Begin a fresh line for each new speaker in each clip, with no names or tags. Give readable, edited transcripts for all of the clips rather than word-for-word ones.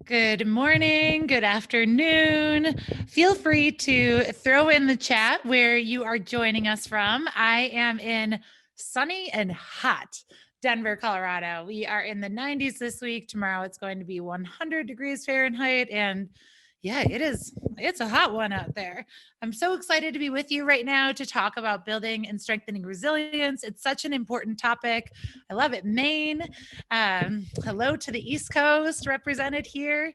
Good morning, good afternoon. Feel free to throw in the chat where you are joining us from. I am in sunny and hot Denver, Colorado. We are in the 90s this week. Tomorrow it's going to be 100 degrees Fahrenheit. And yeah, it's a hot one out there. I'm so excited to be with you right now to talk about building and strengthening resilience. It's such an important topic. I love it. Maine. Hello to the East Coast represented here.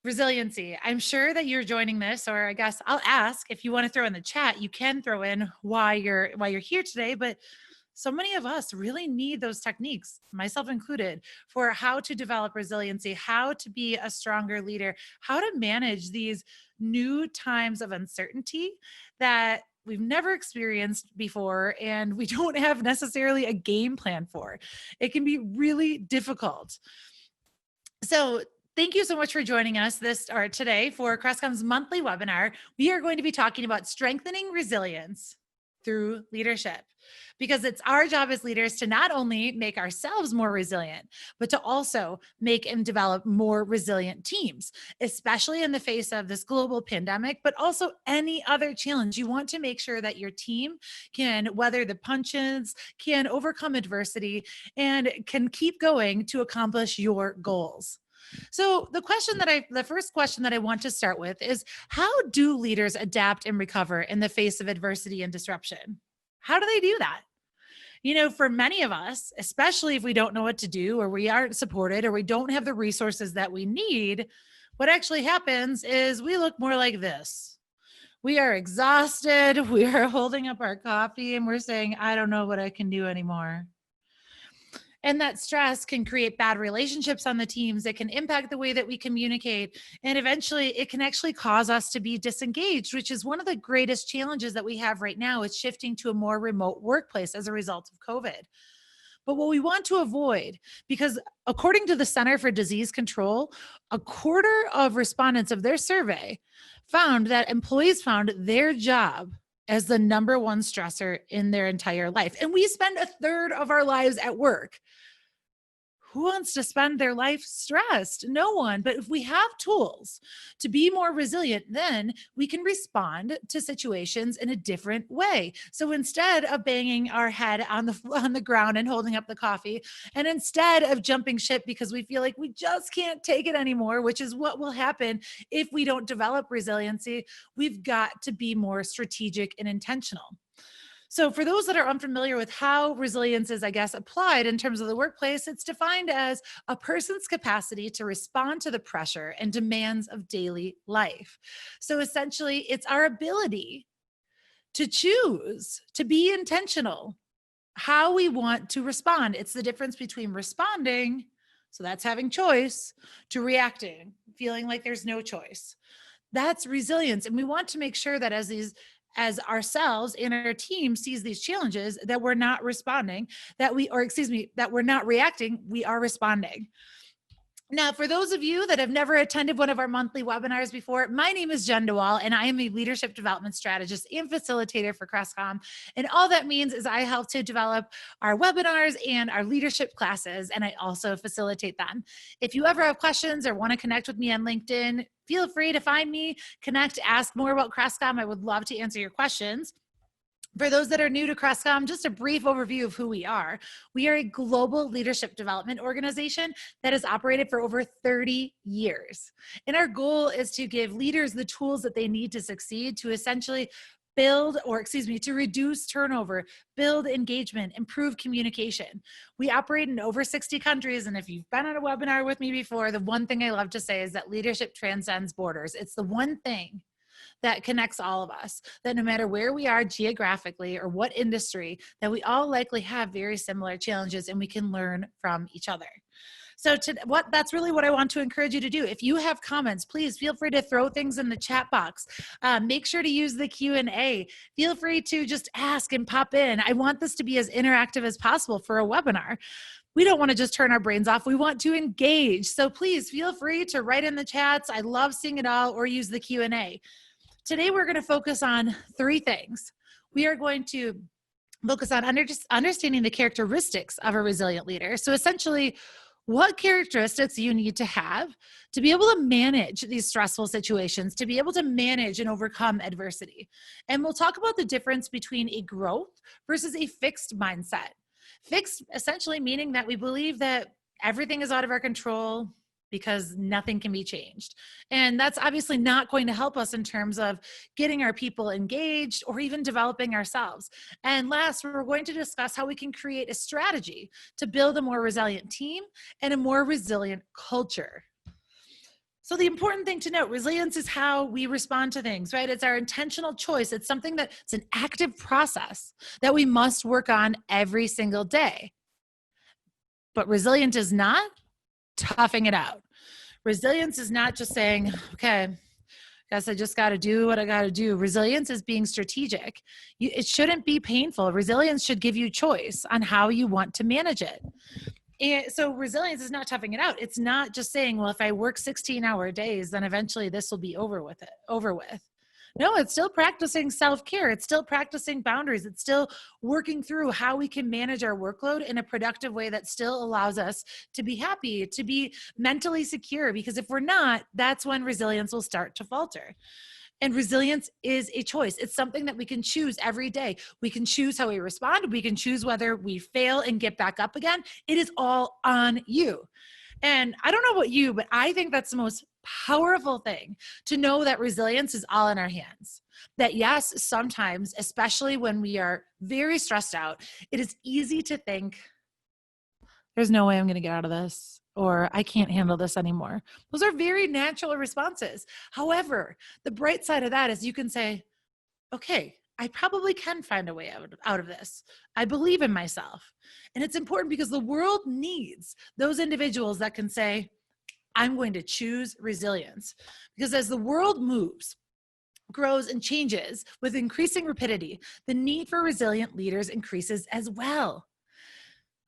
Resiliency. I'm sure that you're joining this, or I guess I'll ask if you want to throw in the chat. You can throw in why you're here today, but so many of us really need those techniques, myself included, for how to develop resiliency, how to be a stronger leader, how to manage these new times of uncertainty that we've never experienced before and we don't have necessarily a game plan for. It can be really difficult. So thank you so much for joining us today for Crestcom's monthly webinar. We are going to be talking about strengthening resilience through leadership, because it's our job as leaders to not only make ourselves more resilient, but to also make and develop more resilient teams, especially in the face of this global pandemic, but also any other challenge. You want to make sure that your team can weather the punches, can overcome adversity, and can keep going to accomplish your goals. So the first question that I want to start with is, how do leaders adapt and recover in the face of adversity and disruption? How do they do that? You know, for many of us, especially if we don't know what to do, or we aren't supported, or we don't have the resources that we need, what actually happens is we look more like this. We are exhausted. We are holding up our coffee and we're saying, I don't know what I can do anymore. And that stress can create bad relationships on the teams. It can impact the way that we communicate. And eventually it can actually cause us to be disengaged, which is one of the greatest challenges that we have right now, is shifting to a more remote workplace as a result of COVID. But what we want to avoid, because according to the Center for Disease Control, a quarter of respondents of their survey found that employees found their job as the number one stressor in their entire life. And we spend a third of our lives at work. Who wants to spend their life stressed? No one. But if we have tools to be more resilient, then we can respond to situations in a different way. So instead of banging our head on the ground and holding up the coffee, and instead of jumping ship because we feel like we just can't take it anymore, which is what will happen if we don't develop resiliency, we've got to be more strategic and intentional. So for those that are unfamiliar with how resilience is, I guess, applied in terms of the workplace, it's defined as a person's capacity to respond to the pressure and demands of daily life. So essentially, it's our ability to choose, to be intentional, how we want to respond. It's the difference between responding, so that's having choice, to reacting, feeling like there's no choice. That's resilience. And we want to make sure that as ourselves and our team sees these challenges, that we're not responding, that we're not reacting, we are responding. Now, for those of you that have never attended one of our monthly webinars before, my name is Jen DeWall, and I am a leadership development strategist and facilitator for Crestcom. And all that means is I help to develop our webinars and our leadership classes, and I also facilitate them. If you ever have questions or want to connect with me on LinkedIn, feel free to find me, connect, ask more about Crestcom. I would love to answer your questions. For those that are new to Crestcom, just a brief overview of who we are. We are a global leadership development organization that has operated for over 30 years. And our goal is to give leaders the tools that they need to succeed, to essentially to reduce turnover, build engagement, improve communication. We operate in over 60 countries. And if you've been on a webinar with me before, the one thing I love to say is that leadership transcends borders. It's the one thing that connects all of us, that no matter where we are geographically or what industry, that we all likely have very similar challenges and we can learn from each other. So that's really what I want to encourage you to do. If you have comments, please feel free to throw things in the chat box. Make sure to use the Q&A. Feel free to just ask and pop in. I want this to be as interactive as possible for a webinar. We don't want to just turn our brains off. We want to engage. So please feel free to write in the chats. I love seeing it all, or use the Q&A. Today, we're going to focus on three things. We are going to focus on understanding the characteristics of a resilient leader. So essentially, what characteristics you need to have to be able to manage these stressful situations, to be able to manage and overcome adversity. And we'll talk about the difference between a growth versus a fixed mindset. Fixed essentially meaning that we believe that everything is out of our control because nothing can be changed. And that's obviously not going to help us in terms of getting our people engaged or even developing ourselves. And last, we're going to discuss how we can create a strategy to build a more resilient team and a more resilient culture. So the important thing to note, resilience is how we respond to things, right? It's our intentional choice. It's something that it's an active process that we must work on every single day. But resilient is not toughing it out. Resilience is not just saying, okay, guess I just got to do what I got to do. Resilience is being strategic. It shouldn't be painful. Resilience should give you choice on how you want to manage it. And so resilience is not toughing it out. It's not just saying, well, if I work 16-hour days, then eventually this will be over with. No, it's still practicing self-care. It's still practicing boundaries. It's still working through how we can manage our workload in a productive way that still allows us to be happy, to be mentally secure. Because if we're not, that's when resilience will start to falter. And resilience is a choice. It's something that we can choose every day. We can choose how we respond. We can choose whether we fail and get back up again. It is all on you. And I don't know about you, but I think that's the most powerful thing, to know that resilience is all in our hands. That yes, sometimes, especially when we are very stressed out, it is easy to think, there's no way I'm going to get out of this, or I can't handle this anymore. Those are very natural responses. However, the bright side of that is you can say, okay, I probably can find a way out of this. I believe in myself. And it's important because the world needs those individuals that can say, I'm going to choose resilience. Because as the world moves, grows, and changes with increasing rapidity, the need for resilient leaders increases as well.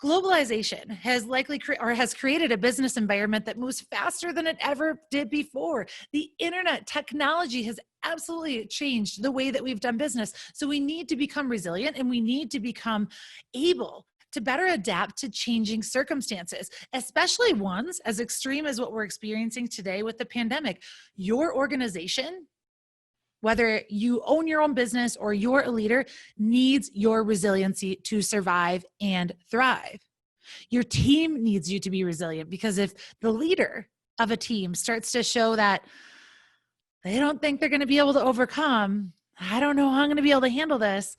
Globalization has has created a business environment that moves faster than it ever did before. The internet technology has absolutely changed the way that we've done business. So we need to become resilient, and we need to become able to better adapt to changing circumstances, especially ones as extreme as what we're experiencing today with the pandemic. Your organization, whether you own your own business or you're a leader, needs your resiliency to survive and thrive. Your team needs you to be resilient, because if the leader of a team starts to show that they don't think they're going to be able to overcome, I don't know how I'm going to be able to handle this,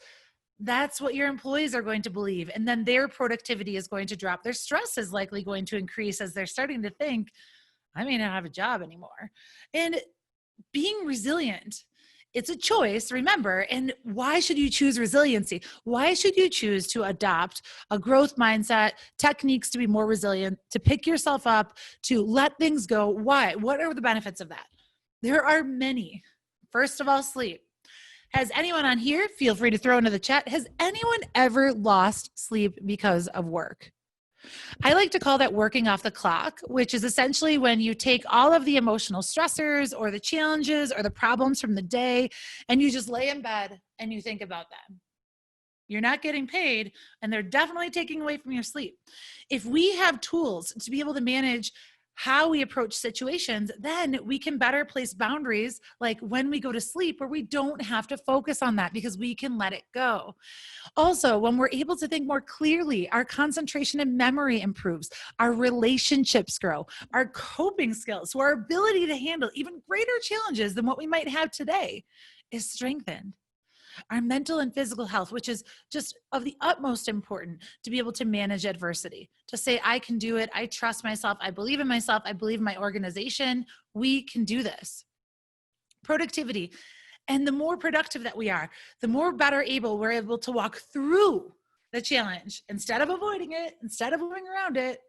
that's what your employees are going to believe. And then their productivity is going to drop. Their stress is likely going to increase as they're starting to think, I may not have a job anymore. And being resilient, it's a choice, remember. And why should you choose resiliency? Why should you choose to adopt a growth mindset, techniques to be more resilient, to pick yourself up, to let things go? Why? What are the benefits of that? There are many. First of all, sleep. Has anyone on here, feel free to throw into the chat, has anyone ever lost sleep because of work? I like to call that working off the clock, which is essentially when you take all of the emotional stressors or the challenges or the problems from the day, and you just lay in bed and you think about them. You're not getting paid, and they're definitely taking away from your sleep. If we have tools to be able to manage how we approach situations, then we can better place boundaries, like when we go to sleep, where we don't have to focus on that because we can let it go. Also, when we're able to think more clearly, our concentration and memory improves, our relationships grow, our coping skills, so our ability to handle even greater challenges than what we might have today is strengthened. Our mental and physical health, which is just of the utmost importance to be able to manage adversity, to say, I can do it. I trust myself. I believe in myself. I believe in my organization. We can do this. Productivity. And the more productive that we are, the more better we're able to walk through the challenge instead of avoiding it, instead of moving around it.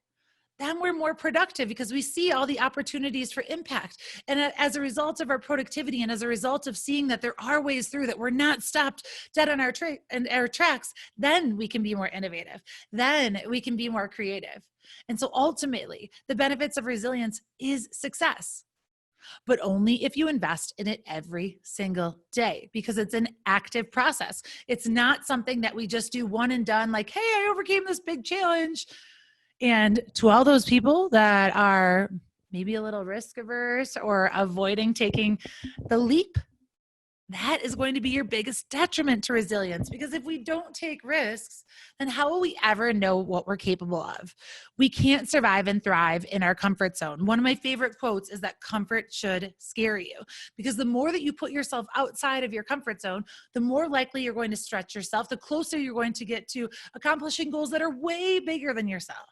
Then we're more productive because we see all the opportunities for impact. And as a result of our productivity, and as a result of seeing that there are ways through, that we're not stopped dead on our tracks, then we can be more innovative. Then we can be more creative. And so ultimately, the benefits of resilience is success, but only if you invest in it every single day, because it's an active process. It's not something that we just do one and done, like, hey, I overcame this big challenge. And to all those people that are maybe a little risk averse or avoiding taking the leap, that is going to be your biggest detriment to resilience, because if we don't take risks, then how will we ever know what we're capable of? We can't survive and thrive in our comfort zone. One of my favorite quotes is that comfort should scare you, because the more that you put yourself outside of your comfort zone, the more likely you're going to stretch yourself, the closer you're going to get to accomplishing goals that are way bigger than yourself.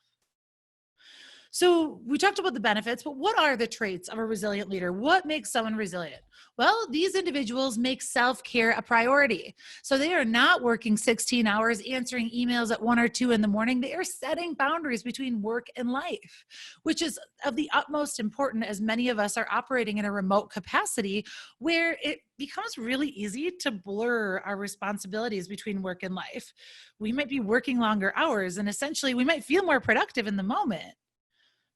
So we talked about the benefits, but what are the traits of a resilient leader? What makes someone resilient? Well, these individuals make self-care a priority. So they are not working 16 hours answering emails at 1 or 2 in the morning. They are setting boundaries between work and life, which is of the utmost importance, as many of us are operating in a remote capacity where it becomes really easy to blur our responsibilities between work and life. We might be working longer hours, and essentially we might feel more productive in the moment,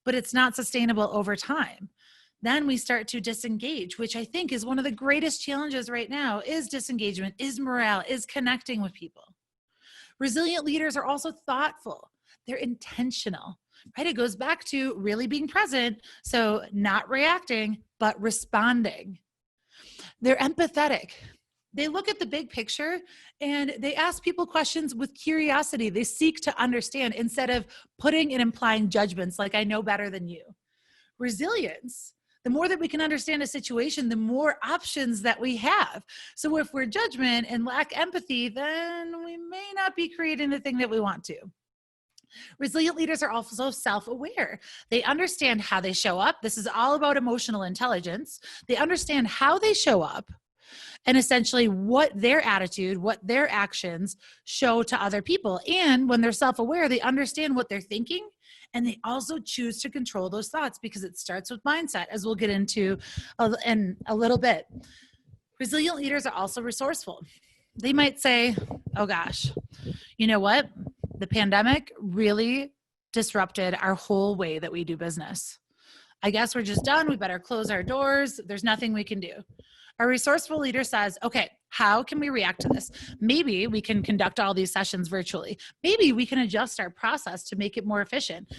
but it's not sustainable over time. Then we start to disengage, which I think is one of the greatest challenges right now, is disengagement, is morale, is connecting with people. Resilient leaders are also thoughtful. They're intentional, right? It goes back to really being present. So not reacting, but responding. They're empathetic. They look at the big picture and they ask people questions with curiosity. They seek to understand instead of putting and implying judgments like I know better than you. Resilience, the more that we can understand a situation, the more options that we have. So if we're judgment and lack empathy, then we may not be creating the thing that we want to. Resilient leaders are also self-aware. They understand how they show up. This is all about emotional intelligence. They understand how they show up and essentially what their attitude, what their actions show to other people. And when they're self-aware, they understand what they're thinking, and they also choose to control those thoughts, because it starts with mindset, as we'll get into in a little bit. Resilient leaders are also resourceful. They might say, oh gosh, you know what? The pandemic really disrupted our whole way that we do business. I guess we're just done. We better close our doors. There's nothing we can do. A resourceful leader says, okay, how can we react to this? Maybe we can conduct all these sessions virtually. Maybe we can adjust our process to make it more efficient.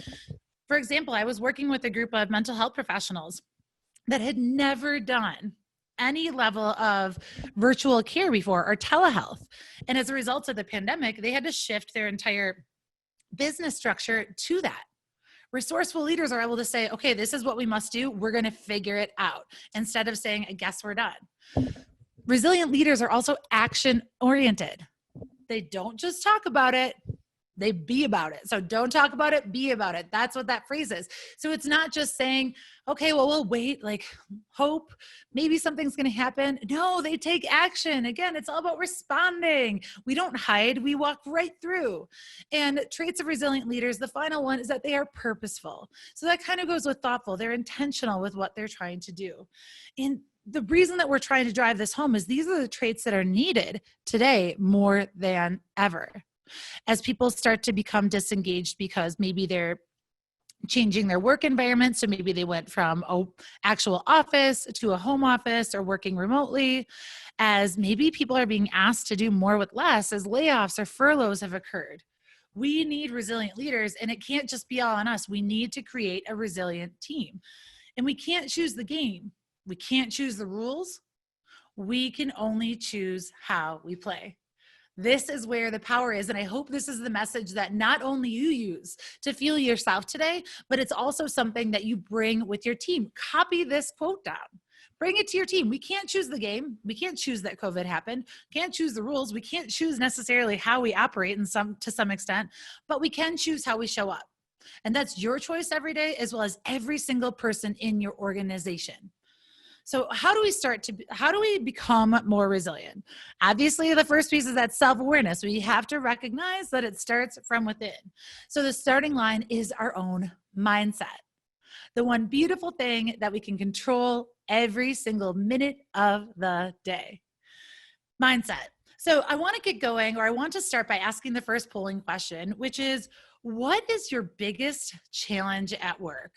For example, I was working with a group of mental health professionals that had never done any level of virtual care before or telehealth. And as a result of the pandemic, they had to shift their entire business structure to that. Resourceful leaders are able to say, okay, this is what we must do. We're going to figure it out, instead of saying, I guess we're done. Resilient leaders are also action oriented. They don't just talk about it, they be about it. So don't talk about it, be about it. That's what that phrase is. So it's not just saying, okay, well, we'll wait, like hope maybe something's going to happen. No, they take action. Again, it's all about responding. We don't hide, we walk right through. And traits of resilient leaders, the final one is that they are purposeful. So that kind of goes with thoughtful. They're intentional with what they're trying to do. And the reason that we're trying to drive this home is these are the traits that are needed today more than ever. As people start to become disengaged because maybe they're changing their work environment. So maybe they went from an actual office to a home office or working remotely, as maybe people are being asked to do more with less, as layoffs or furloughs have occurred. We need resilient leaders, and it can't just be all on us. We need to create a resilient team. And we can't choose the game. We can't choose the rules. We can only choose how we play. This is where the power is. And I hope this is the message that not only you use to fuel yourself today, but it's also something that you bring with your team. Copy this quote down. Bring it to your team. We can't choose the game. We can't choose that COVID happened. Can't choose the rules. We can't choose necessarily how we operate to some extent, but we can choose how we show up. And that's your choice every day, as well as every single person in your organization. So how do we become more resilient? Obviously, the first piece is that self-awareness. We have to recognize that it starts from within. So the starting line is our own mindset. The one beautiful thing that we can control every single minute of the day. Mindset. So I want to get going, or I want to start by asking the first polling question, which is, what is your biggest challenge at work?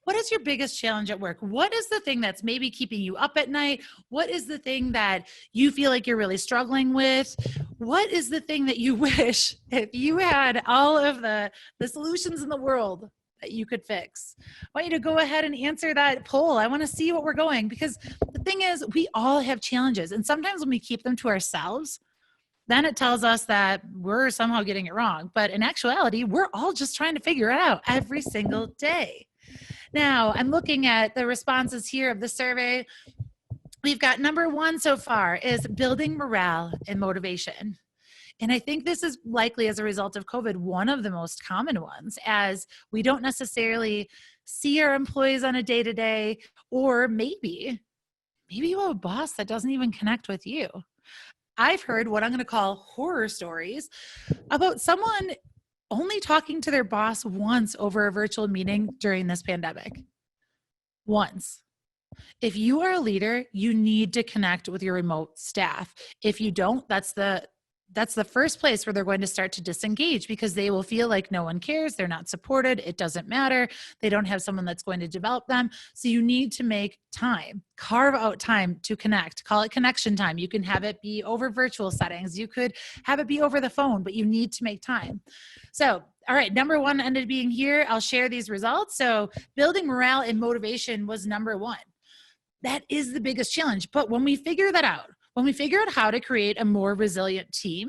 What is your biggest challenge at work? What is the thing that's maybe keeping you up at night? What is the thing that you feel like you're really struggling with? What is the thing that you wish if you had all of the solutions in the world that you could fix? I want you to go ahead and answer that poll. I want to see what we're going, because the thing is, we all have challenges. And sometimes when we keep them to ourselves, then it tells us that we're somehow getting it wrong. But in actuality, we're all just trying to figure it out every single day. Now, I'm looking at the responses here of the survey. We've got number one so far is building morale and motivation. And I think this is likely as a result of COVID, one of the most common ones, as we don't necessarily see our employees on a day-to-day, or maybe you have a boss that doesn't even connect with you. I've heard what I'm going to call horror stories about someone only talking to their boss once over a virtual meeting during this pandemic. Once. If you are a leader, you need to connect with your remote staff. If you don't, that's the first place where they're going to start to disengage, because they will feel like no one cares. They're not supported. It doesn't matter. They don't have someone that's going to develop them. So you need to make time, carve out time to connect. Call it connection time. You can have it be over virtual settings. You could have it be over the phone, but you need to make time. So, all right, number one ended up being here. I'll share these results. So building morale and motivation was number one. That is the biggest challenge. But when we figure that out, when we figure out how to create a more resilient team,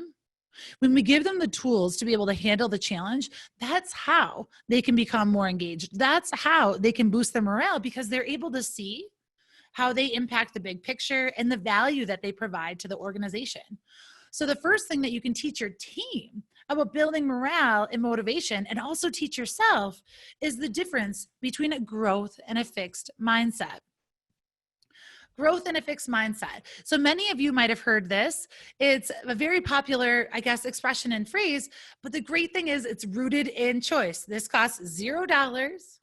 when we give them the tools to be able to handle the challenge, that's how they can become more engaged. That's how they can boost their morale, because they're able to see how they impact the big picture and the value that they provide to the organization. So the first thing that you can teach your team about building morale and motivation, and also teach yourself, is the difference between a growth and a fixed mindset. Growth and a fixed mindset. So many of you might have heard this. It's a very popular, I guess, expression and phrase, but the great thing is it's rooted in choice. This costs $0.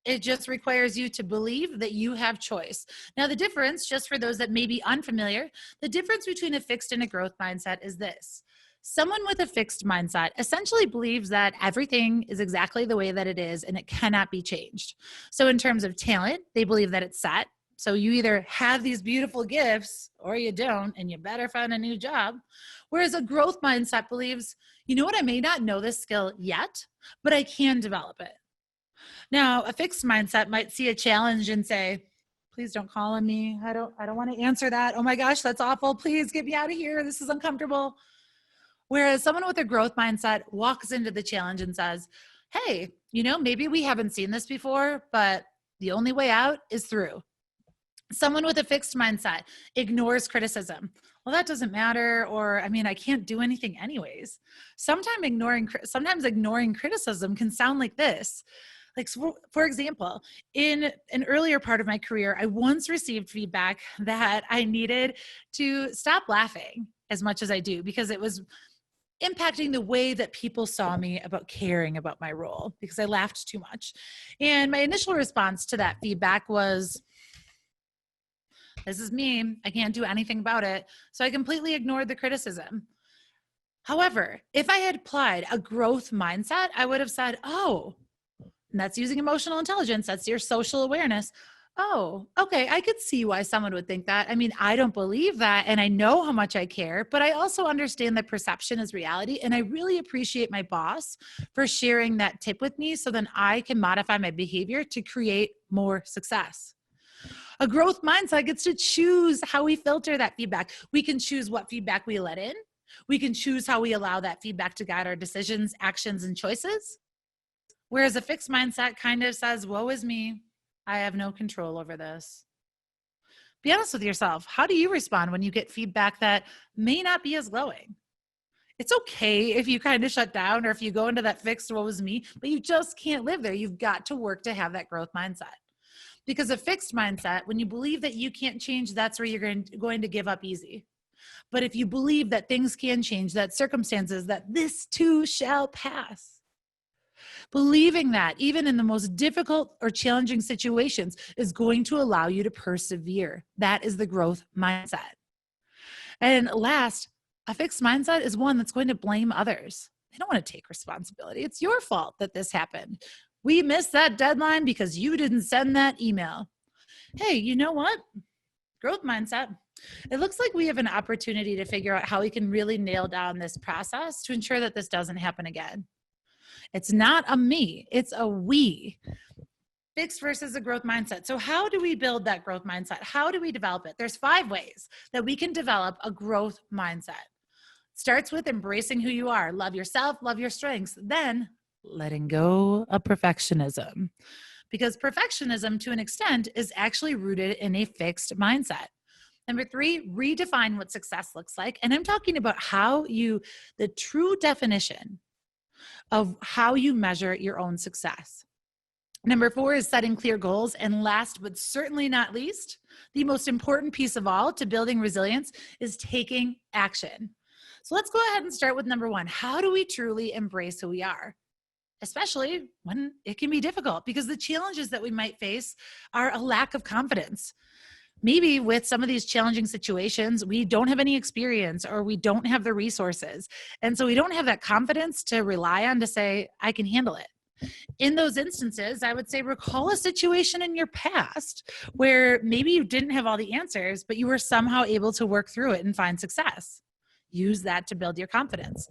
It just requires you to believe that you have choice. Now, the difference, just for those that may be unfamiliar, the difference between a fixed and a growth mindset is this. Someone with a fixed mindset essentially believes that everything is exactly the way that it is and it cannot be changed. So in terms of talent, they believe that it's set. So you either have these beautiful gifts or you don't, and you better find a new job. Whereas a growth mindset believes, you know what, I may not know this skill yet, but I can develop it. Now, a fixed mindset might see a challenge and say, please don't call on me. I don't want to answer that. Oh my gosh, that's awful. Please get me out of here. This is uncomfortable. Whereas someone with a growth mindset walks into the challenge and says, hey, maybe we haven't seen this before, but the only way out is through. Someone with a fixed mindset ignores criticism. Well, that doesn't matter, or I can't do anything anyways. Sometimes ignoring criticism can sound like this. Like, for example, in an earlier part of my career, I once received feedback that I needed to stop laughing as much as I do, because it was impacting the way that people saw me about caring about my role, because I laughed too much. And my initial response to that feedback was, this is me. I can't do anything about it. So I completely ignored the criticism. However, if I had applied a growth mindset, I would have said, oh, and that's using emotional intelligence. That's your social awareness. Oh, okay. I could see why someone would think that. I don't believe that, and I know how much I care, but I also understand that perception is reality. And I really appreciate my boss for sharing that tip with me, so then I can modify my behavior to create more success. A growth mindset gets to choose how we filter that feedback. We can choose what feedback we let in. We can choose how we allow that feedback to guide our decisions, actions, and choices. Whereas a fixed mindset kind of says, woe is me. I have no control over this. Be honest with yourself. How do you respond when you get feedback that may not be as glowing? It's okay if you kind of shut down, or if you go into that fixed woe is me, but you just can't live there. You've got to work to have that growth mindset. Because a fixed mindset, when you believe that you can't change, that's where you're going to give up easy. But if you believe that things can change, that circumstances, that this too shall pass, believing that even in the most difficult or challenging situations is going to allow you to persevere. That is the growth mindset. And last, a fixed mindset is one that's going to blame others. They don't want to take responsibility. It's your fault that this happened. We missed that deadline because you didn't send that email. Hey, you know what? Growth mindset. It looks like we have an opportunity to figure out how we can really nail down this process to ensure that this doesn't happen again. It's not a me, it's a we. Fixed versus a growth mindset. So how do we build that growth mindset? How do we develop it? There's 5 ways that we can develop a growth mindset. Starts with embracing who you are. Love yourself, love your strengths. Then letting go of perfectionism. Because perfectionism, to an extent, is actually rooted in a fixed mindset. Number 3, redefine what success looks like. And I'm talking about the true definition of how you measure your own success. Number 4 is setting clear goals. And last but certainly not least, the most important piece of all to building resilience is taking action. So let's go ahead and start with number 1. How do we truly embrace who we are? Especially when it can be difficult, because the challenges that we might face are a lack of confidence. Maybe with some of these challenging situations, we don't have any experience or we don't have the resources. And so we don't have that confidence to rely on to say, I can handle it. In those instances, I would say recall a situation in your past where maybe you didn't have all the answers, but you were somehow able to work through it and find success. Use that to build your confidence.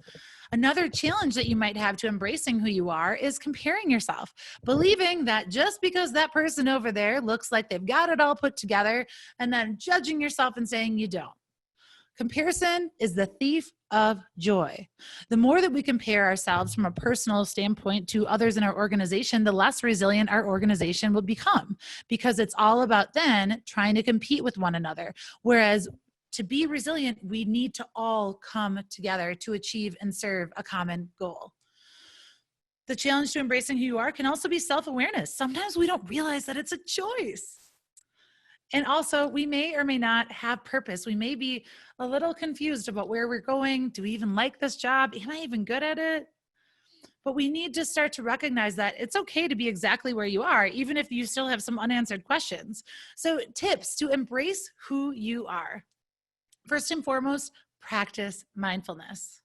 Another challenge that you might have to embracing who you are is comparing yourself, believing that just because that person over there looks like they've got it all put together, and then judging yourself and saying you don't. Comparison is the thief of joy. The more that we compare ourselves from a personal standpoint to others in our organization, the less resilient our organization will become, because it's all about then trying to compete with one another. Whereas to be resilient, we need to all come together to achieve and serve a common goal. The challenge to embracing who you are can also be self-awareness. Sometimes we don't realize that it's a choice. And also, we may or may not have purpose. We may be a little confused about where we're going. Do we even like this job? Am I even good at it? But we need to start to recognize that it's okay to be exactly where you are, even if you still have some unanswered questions. So tips to embrace who you are. First and foremost, practice mindfulness.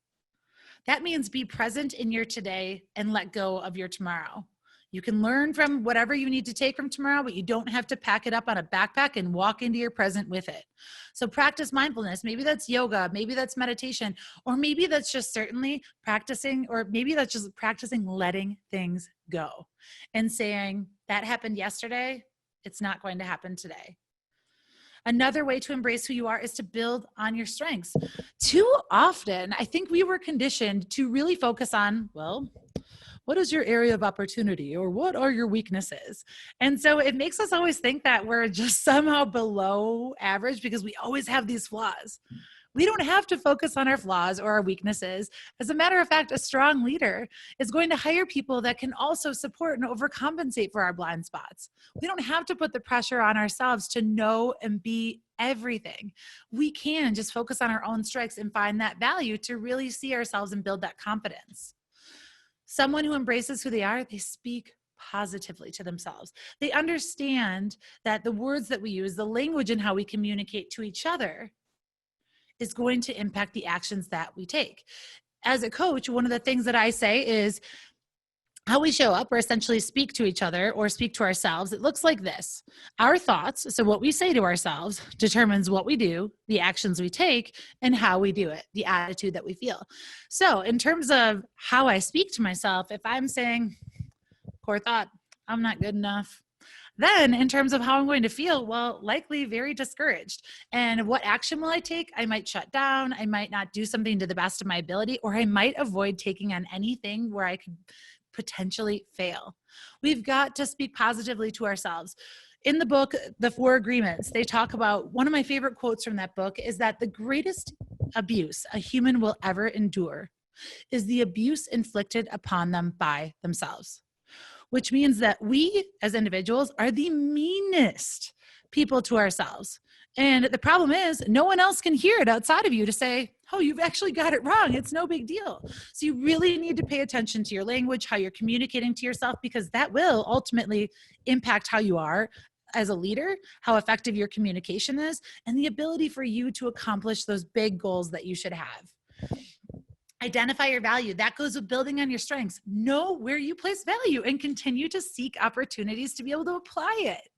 That means be present in your today and let go of your tomorrow. You can learn from whatever you need to take from tomorrow, but you don't have to pack it up on a backpack and walk into your present with it. So practice mindfulness. Maybe that's yoga, maybe that's meditation, or maybe that's just practicing letting things go and saying, that happened yesterday, it's not going to happen today. Another way to embrace who you are is to build on your strengths. Too often, I think we were conditioned to really focus on, well, what is your area of opportunity, or what are your weaknesses? And so it makes us always think that we're just somehow below average because we always have these flaws. We don't have to focus on our flaws or our weaknesses. As a matter of fact, a strong leader is going to hire people that can also support and overcompensate for our blind spots. We don't have to put the pressure on ourselves to know and be everything. We can just focus on our own strengths and find that value to really see ourselves and build that confidence. Someone who embraces who they are, they speak positively to themselves. They understand that the words that we use, the language and how we communicate to each other, is going to impact the actions that we take. As a coach, one of the things that I say is how we show up or essentially speak to each other or speak to ourselves. It looks like this. Our thoughts, so what we say to ourselves, determines what we do, the actions we take, and how we do it, the attitude that we feel. So in terms of how I speak to myself, if I'm saying, poor thought, I'm not good enough, then in terms of how I'm going to feel, well, likely very discouraged. And what action will I take? I might shut down. I might not do something to the best of my ability, or I might avoid taking on anything where I could potentially fail. We've got to speak positively to ourselves. In the book, The 4 Agreements, they talk about, one of my favorite quotes from that book is that the greatest abuse a human will ever endure is the abuse inflicted upon them by themselves. Which means that we as individuals are the meanest people to ourselves. And the problem is no one else can hear it outside of you to say, oh, you've actually got it wrong. It's no big deal. So you really need to pay attention to your language, how you're communicating to yourself, because that will ultimately impact how you are as a leader, how effective your communication is, and the ability for you to accomplish those big goals that you should have. Identify your value. That goes with building on your strengths. Know where you place value and continue to seek opportunities to be able to apply it.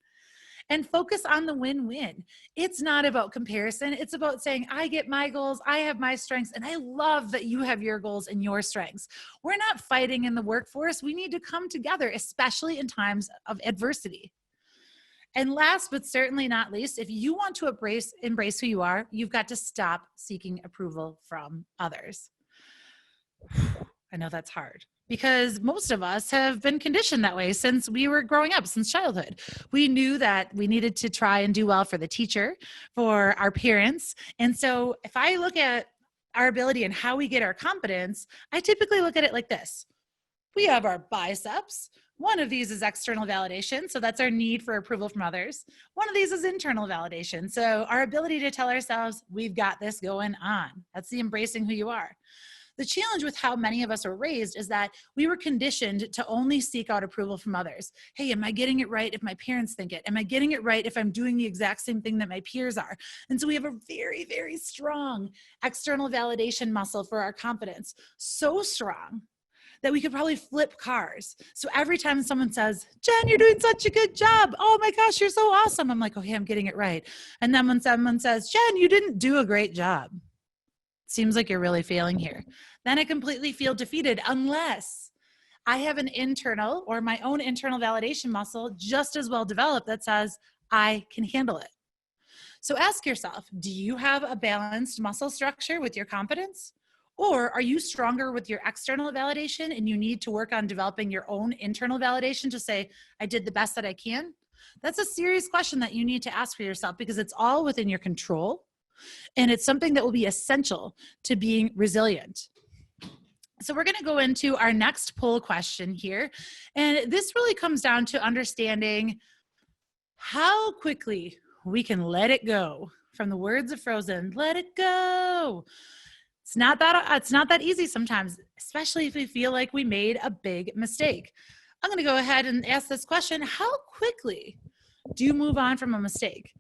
And focus on the win-win. It's not about comparison. It's about saying, I get my goals, I have my strengths, and I love that you have your goals and your strengths. We're not fighting in the workforce. We need to come together, especially in times of adversity. And last, but certainly not least, if you want to embrace who you are, you've got to stop seeking approval from others. I know that's hard because most of us have been conditioned that way since we were growing up, since childhood. We knew that we needed to try and do well for the teacher, for our parents. And so if I look at our ability and how we get our confidence, I typically look at it like this. We have our biceps. One of these is external validation. So that's our need for approval from others. One of these is internal validation. So our ability to tell ourselves, we've got this going on. That's the embracing who you are. The challenge with how many of us are raised is that we were conditioned to only seek out approval from others. Hey, am I getting it right if my parents think it? Am I getting it right if I'm doing the exact same thing that my peers are? And so we have a very, very strong external validation muscle for our confidence. So strong that we could probably flip cars. So every time someone says, Jen, you're doing such a good job. Oh my gosh, you're so awesome. I'm like, okay, I'm getting it right. And then when someone says, Jen, you didn't do a great job. Seems like you're really failing here. Then I completely feel defeated unless I have an internal or my own internal validation muscle just as well developed that says I can handle it. So ask yourself, do you have a balanced muscle structure with your confidence? Or are you stronger with your external validation and you need to work on developing your own internal validation to say, I did the best that I can? That's a serious question that you need to ask for yourself because it's all within your control. And it's something that will be essential to being resilient. So we're going to go into our next poll question here. And this really comes down to understanding how quickly we can let it go. From the words of Frozen, let it go. It's not that easy sometimes, especially if we feel like we made a big mistake. I'm going to go ahead and ask this question. How quickly do you move on from a mistake?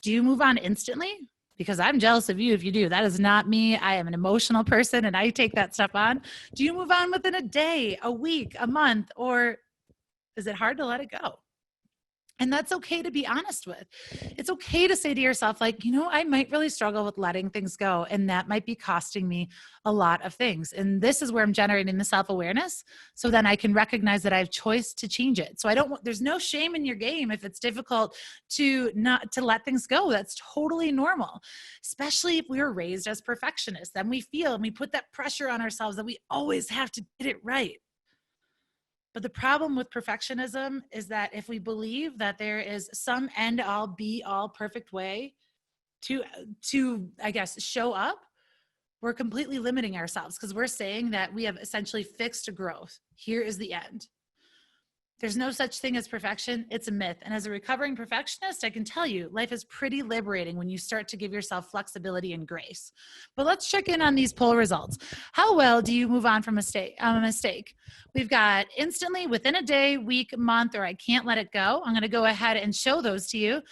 Do you move on instantly? Because I'm jealous of you if you do. That is not me. I am an emotional person and I take that stuff on. Do you move on within a day, a week, a month, or is it hard to let it go? And that's okay to be honest with. It's okay to say to yourself, like, I might really struggle with letting things go, and that might be costing me a lot of things. And this is where I'm generating the self-awareness, so then I can recognize that I have choice to change it. So there's no shame in your game if it's difficult to let things go. That's totally normal, especially if we were raised as perfectionists. Then we feel and we put that pressure on ourselves that we always have to get it right. But the problem with perfectionism is that if we believe that there is some end all be all perfect way to I guess show up, we're completely limiting ourselves because we're saying that we have essentially fixed growth. Here is the end. There's no such thing as perfection. It's a myth. And as a recovering perfectionist, I can tell you life is pretty liberating when you start to give yourself flexibility and grace. But let's check in on these poll results. How well do you move on from a mistake? We've got instantly, within a day, week, month, or I can't let it go. I'm going to go ahead and show those to you.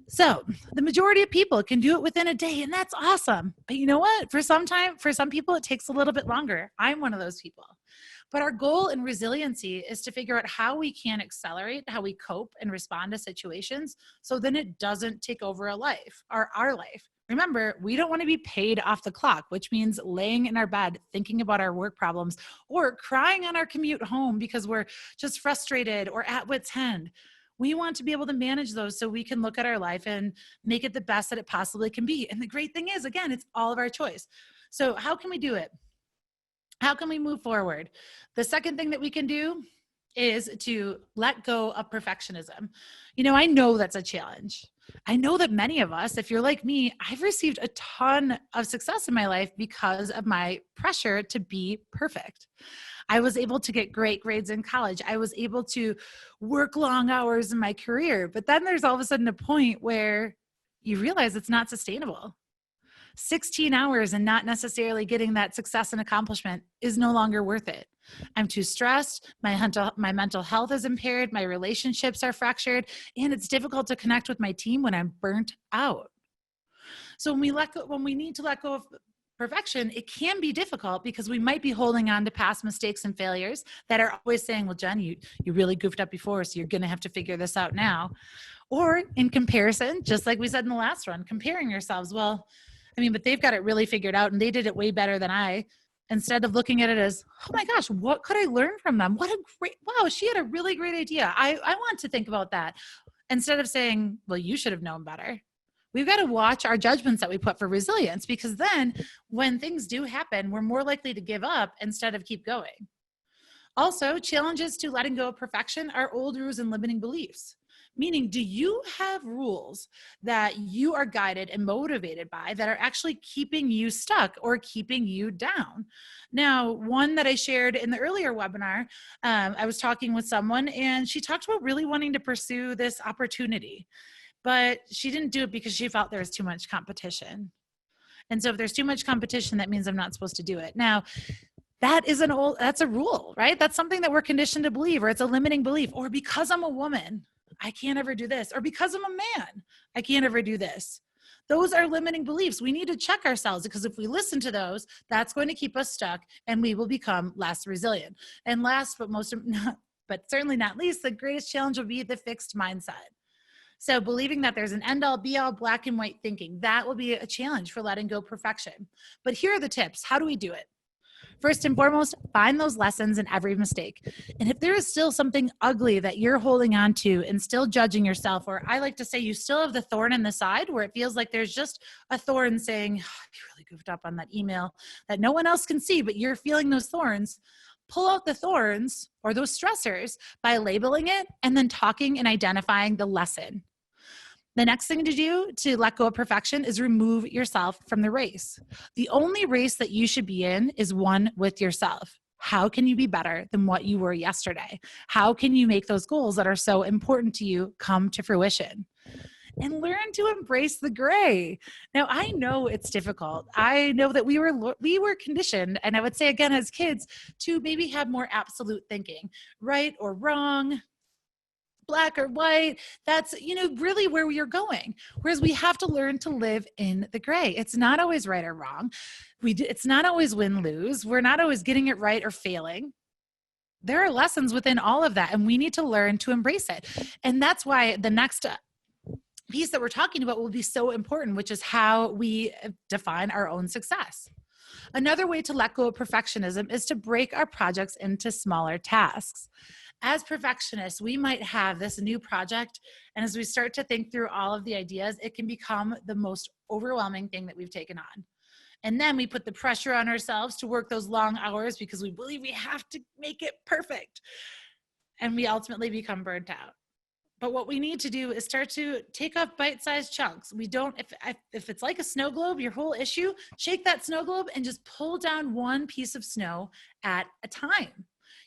So the majority of people can do it within a day, and that's awesome. But you know what? For some people, it takes a little bit longer. I'm one of those people. But our goal in resiliency is to figure out how we can accelerate how we cope and respond to situations so then it doesn't take over our life. Remember, we don't want to be paid off the clock, which means laying in our bed thinking about our work problems or crying on our commute home because we're just frustrated or at wit's end. We want to be able to manage those so we can look at our life and make it the best that it possibly can be. And the great thing is, again, it's all of our choice. So how can we do it? How can we move forward? The second thing that we can do is to let go of perfectionism. I know that's a challenge. I know that many of us, if you're like me, I've received a ton of success in my life because of my pressure to be perfect. I was able to get great grades in college. I was able to work long hours in my career. But then there's all of a sudden a point where you realize it's not sustainable. 16 hours and not necessarily getting that success and accomplishment is no longer worth it. I'm too stressed. My mental health is impaired. My relationships are fractured, and it's difficult to connect with my team when I'm burnt out. So when we need to let go of perfection, it can be difficult because we might be holding on to past mistakes and failures that are always saying, well, Jen, you really goofed up before, so you're going to have to figure this out now. Or in comparison, just like we said in the last one, comparing yourselves. Well, I mean, but they've got it really figured out and they did it way better than I. Instead of looking at it as, oh my gosh, what could I learn from them? What a great, wow, she had a really great idea. I want to think about that. Instead of saying, well, you should have known better. We've got to watch our judgments that we put for resilience, because then when things do happen, we're more likely to give up instead of keep going. Also, challenges to letting go of perfection are old rules and limiting beliefs. Meaning, do you have rules that you are guided and motivated by that are actually keeping you stuck or keeping you down? Now, one that I shared in the earlier webinar, I was talking with someone and she talked about really wanting to pursue this opportunity, but she didn't do it because she felt there was too much competition. And so if there's too much competition, that means I'm not supposed to do it. Now, that's a rule, right? That's something that we're conditioned to believe, or it's a limiting belief. Or because I'm a woman, I can't ever do this. Or because I'm a man, I can't ever do this. Those are limiting beliefs. We need to check ourselves, because if we listen to those, that's going to keep us stuck and we will become less resilient. And last, but certainly not least, the greatest challenge will be the fixed mindset. So believing that there's an end all be all black and white thinking, that will be a challenge for letting go perfection. But here are the tips. How do we do it? First and foremost, find those lessons in every mistake. And if there is still something ugly that you're holding on to and still judging yourself, or I like to say you still have the thorn in the side where it feels like there's just a thorn saying, oh, you really goofed up on that email that no one else can see, but you're feeling those thorns. Pull out the thorns or those stressors by labeling it and then talking and identifying the lesson. The next thing to do to let go of perfection is remove yourself from the race. The only race that you should be in is one with yourself. How can you be better than what you were yesterday? How can you make those goals that are so important to you come to fruition? And learn to embrace the gray. Now, I know it's difficult. I know that we were conditioned, and I would say again as kids, to maybe have more absolute thinking, right or wrong, black or white. That's, really where we are going. Whereas we have to learn to live in the gray. It's not always right or wrong. It's not always win-lose. We're not always getting it right or failing. There are lessons within all of that, and we need to learn to embrace it. And that's why the next piece that we're talking about will be so important, which is how we define our own success. Another way to let go of perfectionism is to break our projects into smaller tasks. As perfectionists, we might have this new project, and as we start to think through all of the ideas, it can become the most overwhelming thing that we've taken on. And then we put the pressure on ourselves to work those long hours because we believe we have to make it perfect. And we ultimately become burnt out. But what we need to do is start to take off bite-sized chunks. If it's like a snow globe, your whole issue, shake that snow globe and just pull down one piece of snow at a time.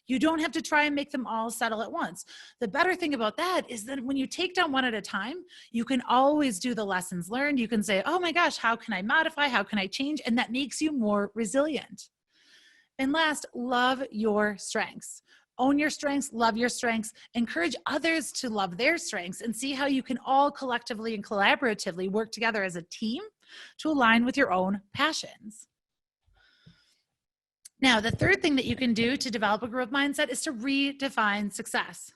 You don't have to try and make them all settle at once. The better thing about that is that when you take down one at a time, you can always do the lessons learned. You can say, oh my gosh, how can I modify? How can I change? And that makes you more resilient. And last, love your strengths. Own your strengths, love your strengths, encourage others to love their strengths, and see how you can all collectively and collaboratively work together as a team to align with your own passions. Now, the third thing that you can do to develop a growth mindset is to redefine success.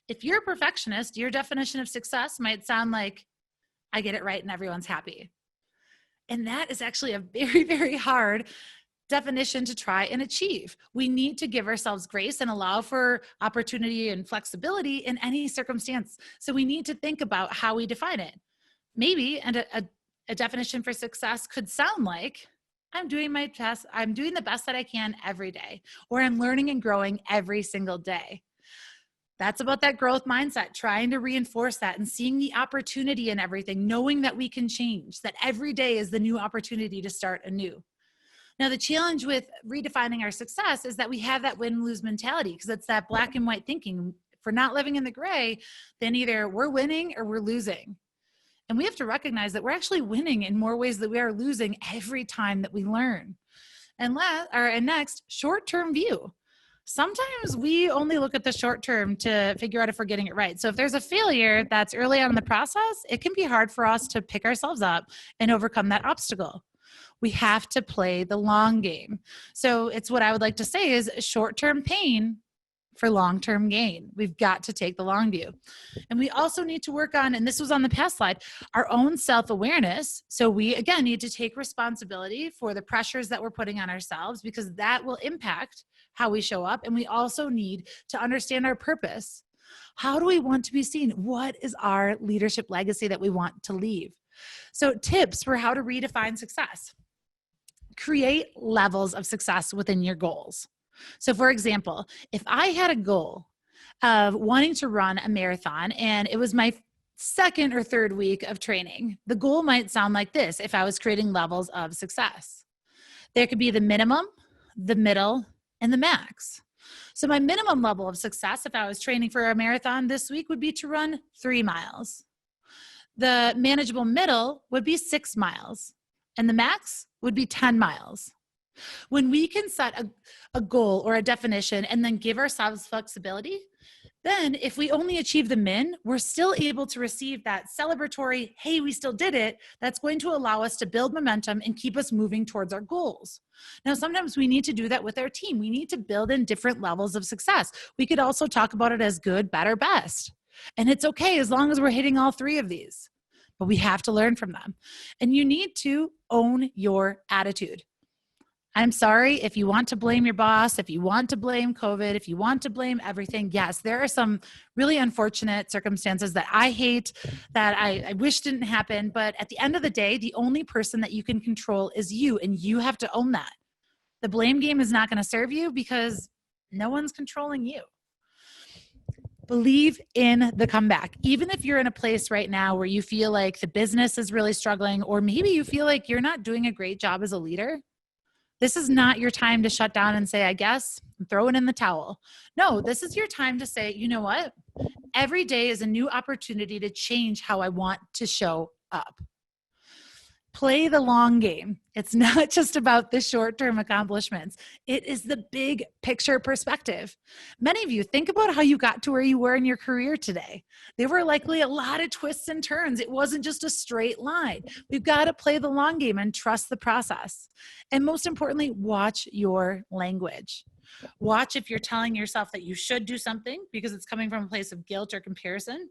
If you're a perfectionist, your definition of success might sound like, I get it right and everyone's happy. And that is actually a very, very hard definition to try and achieve. We need to give ourselves grace and allow for opportunity and flexibility in any circumstance. So we need to think about how we define it. Maybe a definition for success could sound like, I'm doing my best. I'm doing the best that I can every day, or I'm learning and growing every single day. That's about that growth mindset, trying to reinforce that and seeing the opportunity in everything, knowing that we can change, that every day is the new opportunity to start anew. Now, the challenge with redefining our success is that we have that win-lose mentality, because it's that black and white thinking. If we're not living in the gray, then either we're winning or we're losing. And we have to recognize that we're actually winning in more ways than we are losing every time that we learn. And next, short-term view. Sometimes we only look at the short term to figure out if we're getting it right. So if there's a failure that's early on in the process, it can be hard for us to pick ourselves up and overcome that obstacle. We have to play the long game. So it's what I would like to say is short-term pain for long-term gain. We've got to take the long view. And we also need to work on, and this was on the past slide, our own self-awareness. So we, again, need to take responsibility for the pressures that we're putting on ourselves, because that will impact how we show up. And we also need to understand our purpose. How do we want to be seen? What is our leadership legacy that we want to leave? So tips for how to redefine success. Create levels of success within your goals. So for example, if I had a goal of wanting to run a marathon and it was my second or third week of training, the goal might sound like this if I was creating levels of success. There could be the minimum, the middle, and the max. So my minimum level of success if I was training for a marathon this week would be to run 3 miles. The manageable middle would be 6 miles, and the max would be 10 miles. When we can set a goal or a definition and then give ourselves flexibility, then if we only achieve the min, we're still able to receive that celebratory, hey, we still did it. That's going to allow us to build momentum and keep us moving towards our goals. Now, sometimes we need to do that with our team. We need to build in different levels of success. We could also talk about it as good, better, best. And it's okay as long as we're hitting all 3 of these, but we have to learn from them. And you need to own your attitude. I'm sorry if you want to blame your boss, if you want to blame COVID, if you want to blame everything. Yes, there are some really unfortunate circumstances that I hate, that I wish didn't happen. But at the end of the day, the only person that you can control is you, and you have to own that. The blame game is not going to serve you because no one's controlling you. Believe in the comeback. Even if you're in a place right now where you feel like the business is really struggling, or maybe you feel like you're not doing a great job as a leader, this is not your time to shut down and say, I guess, I'm throwing in the towel. No, this is your time to say, you know what? Every day is a new opportunity to change how I want to show up. Play the long game. It's not just about the short-term accomplishments. It is the big picture perspective. Many of you, think about how you got to where you were in your career today. There were likely a lot of twists and turns. It wasn't just a straight line. We've got to play the long game and trust the process. And most importantly, watch your language. Watch if you're telling yourself that you should do something because it's coming from a place of guilt or comparison,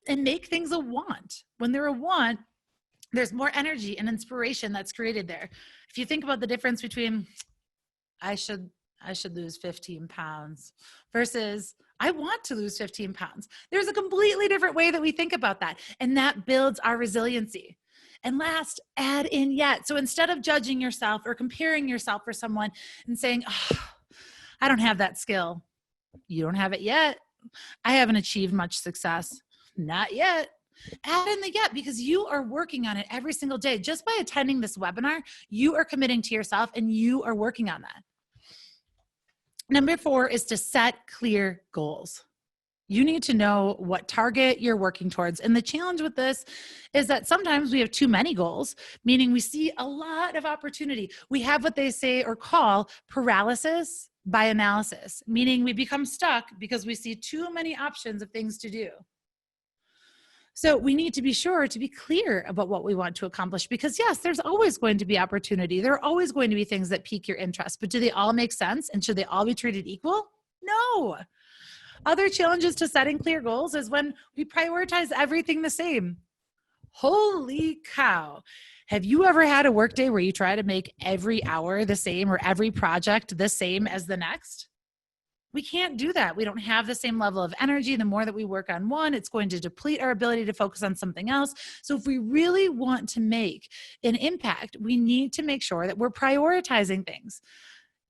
and make things a want. When they're a want, there's more energy and inspiration that's created there. If you think about the difference between I should lose 15 pounds versus I want to lose 15 pounds, there's a completely different way that we think about that. And that builds our resiliency. And last, add in yet. So instead of judging yourself or comparing yourself for someone and saying, oh, I don't have that skill. You don't have it yet. I haven't achieved much success. Not yet. Add in the yet, because you are working on it every single day. Just by attending this webinar, you are committing to yourself and you are working on that. Number 4 is to set clear goals. You need to know what target you're working towards. And the challenge with this is that sometimes we have too many goals, meaning we see a lot of opportunity. We have what they say or call paralysis by analysis, meaning we become stuck because we see too many options of things to do. So we need to be sure to be clear about what we want to accomplish, because yes, there's always going to be opportunity. There are always going to be things that pique your interest, but do they all make sense? And should they all be treated equal? No. Other challenges to setting clear goals is when we prioritize everything the same. Holy cow. Have you ever had a workday where you try to make every hour the same or every project the same as the next? We can't do that. We don't have the same level of energy. The more that we work on one, it's going to deplete our ability to focus on something else. So if we really want to make an impact, we need to make sure that we're prioritizing things.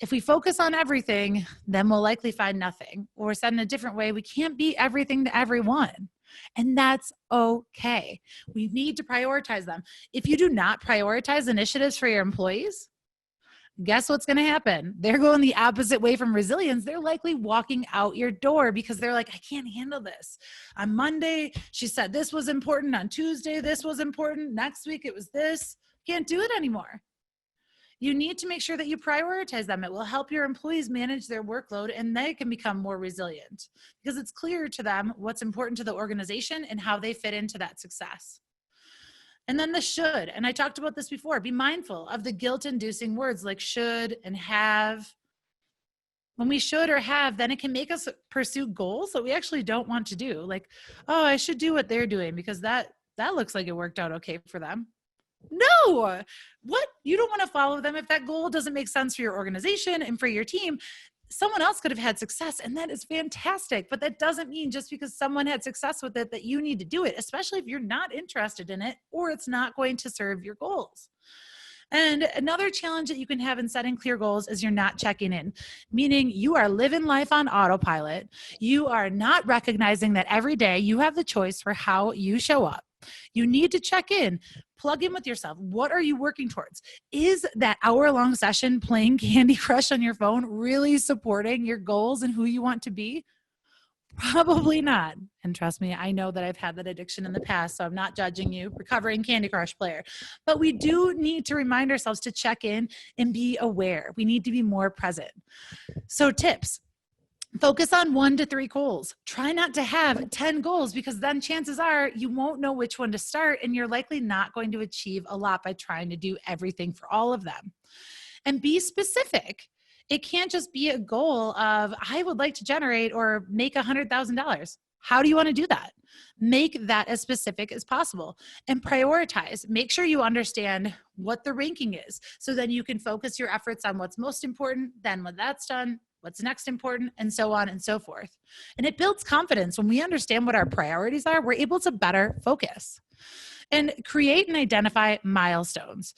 If we focus on everything, then we'll likely find nothing. Or said in a different way, we can't be everything to everyone. And that's okay. We need to prioritize them. If you do not prioritize initiatives for your employees, guess what's going to happen? They're going the opposite way from resilience. They're likely walking out your door because they're like, I can't handle this. On Monday, she said this was important. On Tuesday, this was important. Next week, it was this. Can't do it anymore. You need to make sure that you prioritize them. It will help your employees manage their workload and they can become more resilient because it's clear to them what's important to the organization and how they fit into that success. And then the should, and I talked about this before, be mindful of the guilt-inducing words like should and have. When we should or have, then it can make us pursue goals that we actually don't want to do. Like, oh, I should do what they're doing because that looks like it worked out okay for them. No, what? You don't want to follow them if that goal doesn't make sense for your organization and for your team. Someone else could have had success, and that is fantastic. But that doesn't mean just because someone had success with it that you need to do it, especially if you're not interested in it or it's not going to serve your goals. And another challenge that you can have in setting clear goals is you're not checking in, meaning you are living life on autopilot. You are not recognizing that every day you have the choice for how you show up. You need to check in, plug in with yourself. What are you working towards? Is that hour-long session playing Candy Crush on your phone really supporting your goals and who you want to be? Probably not. And trust me, I know that I've had that addiction in the past, so I'm not judging you, recovering Candy Crush player. But we do need to remind ourselves to check in and be aware. We need to be more present. So tips. Focus on 1 to 3 goals. Try not to have 10 goals because then chances are you won't know which one to start and you're likely not going to achieve a lot by trying to do everything for all of them. And be specific. It can't just be a goal of, I would like to generate or make $100,000. How do you want to do that? Make that as specific as possible and prioritize. Make sure you understand what the ranking is so then you can focus your efforts on what's most important. Then when that's done, what's next important, and so on and so forth. And it builds confidence. When we understand what our priorities are, we're able to better focus and create and identify milestones.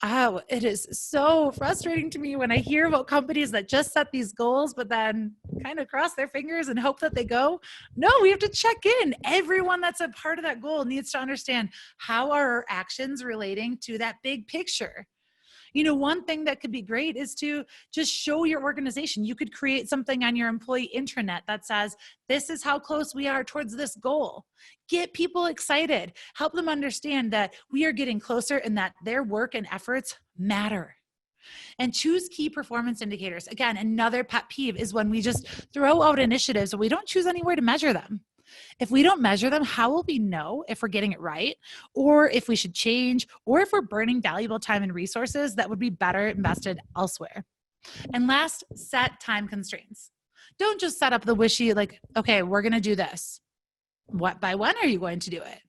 Oh, it is so frustrating to me when I hear about companies that just set these goals, but then kind of cross their fingers and hope that they go. No, we have to check in. Everyone that's a part of that goal needs to understand how are our actions relating to that big picture. You know, one thing that could be great is to just show your organization. You could create something on your employee intranet that says, this is how close we are towards this goal. Get people excited. Help them understand that we are getting closer and that their work and efforts matter. And choose key performance indicators. Again, another pet peeve is when we just throw out initiatives and we don't choose anywhere to measure them. If we don't measure them, how will we know if we're getting it right or if we should change or if we're burning valuable time and resources that would be better invested elsewhere? And last, set time constraints. Don't just set up the wishy like, okay, we're going to do this. By when are you going to do it?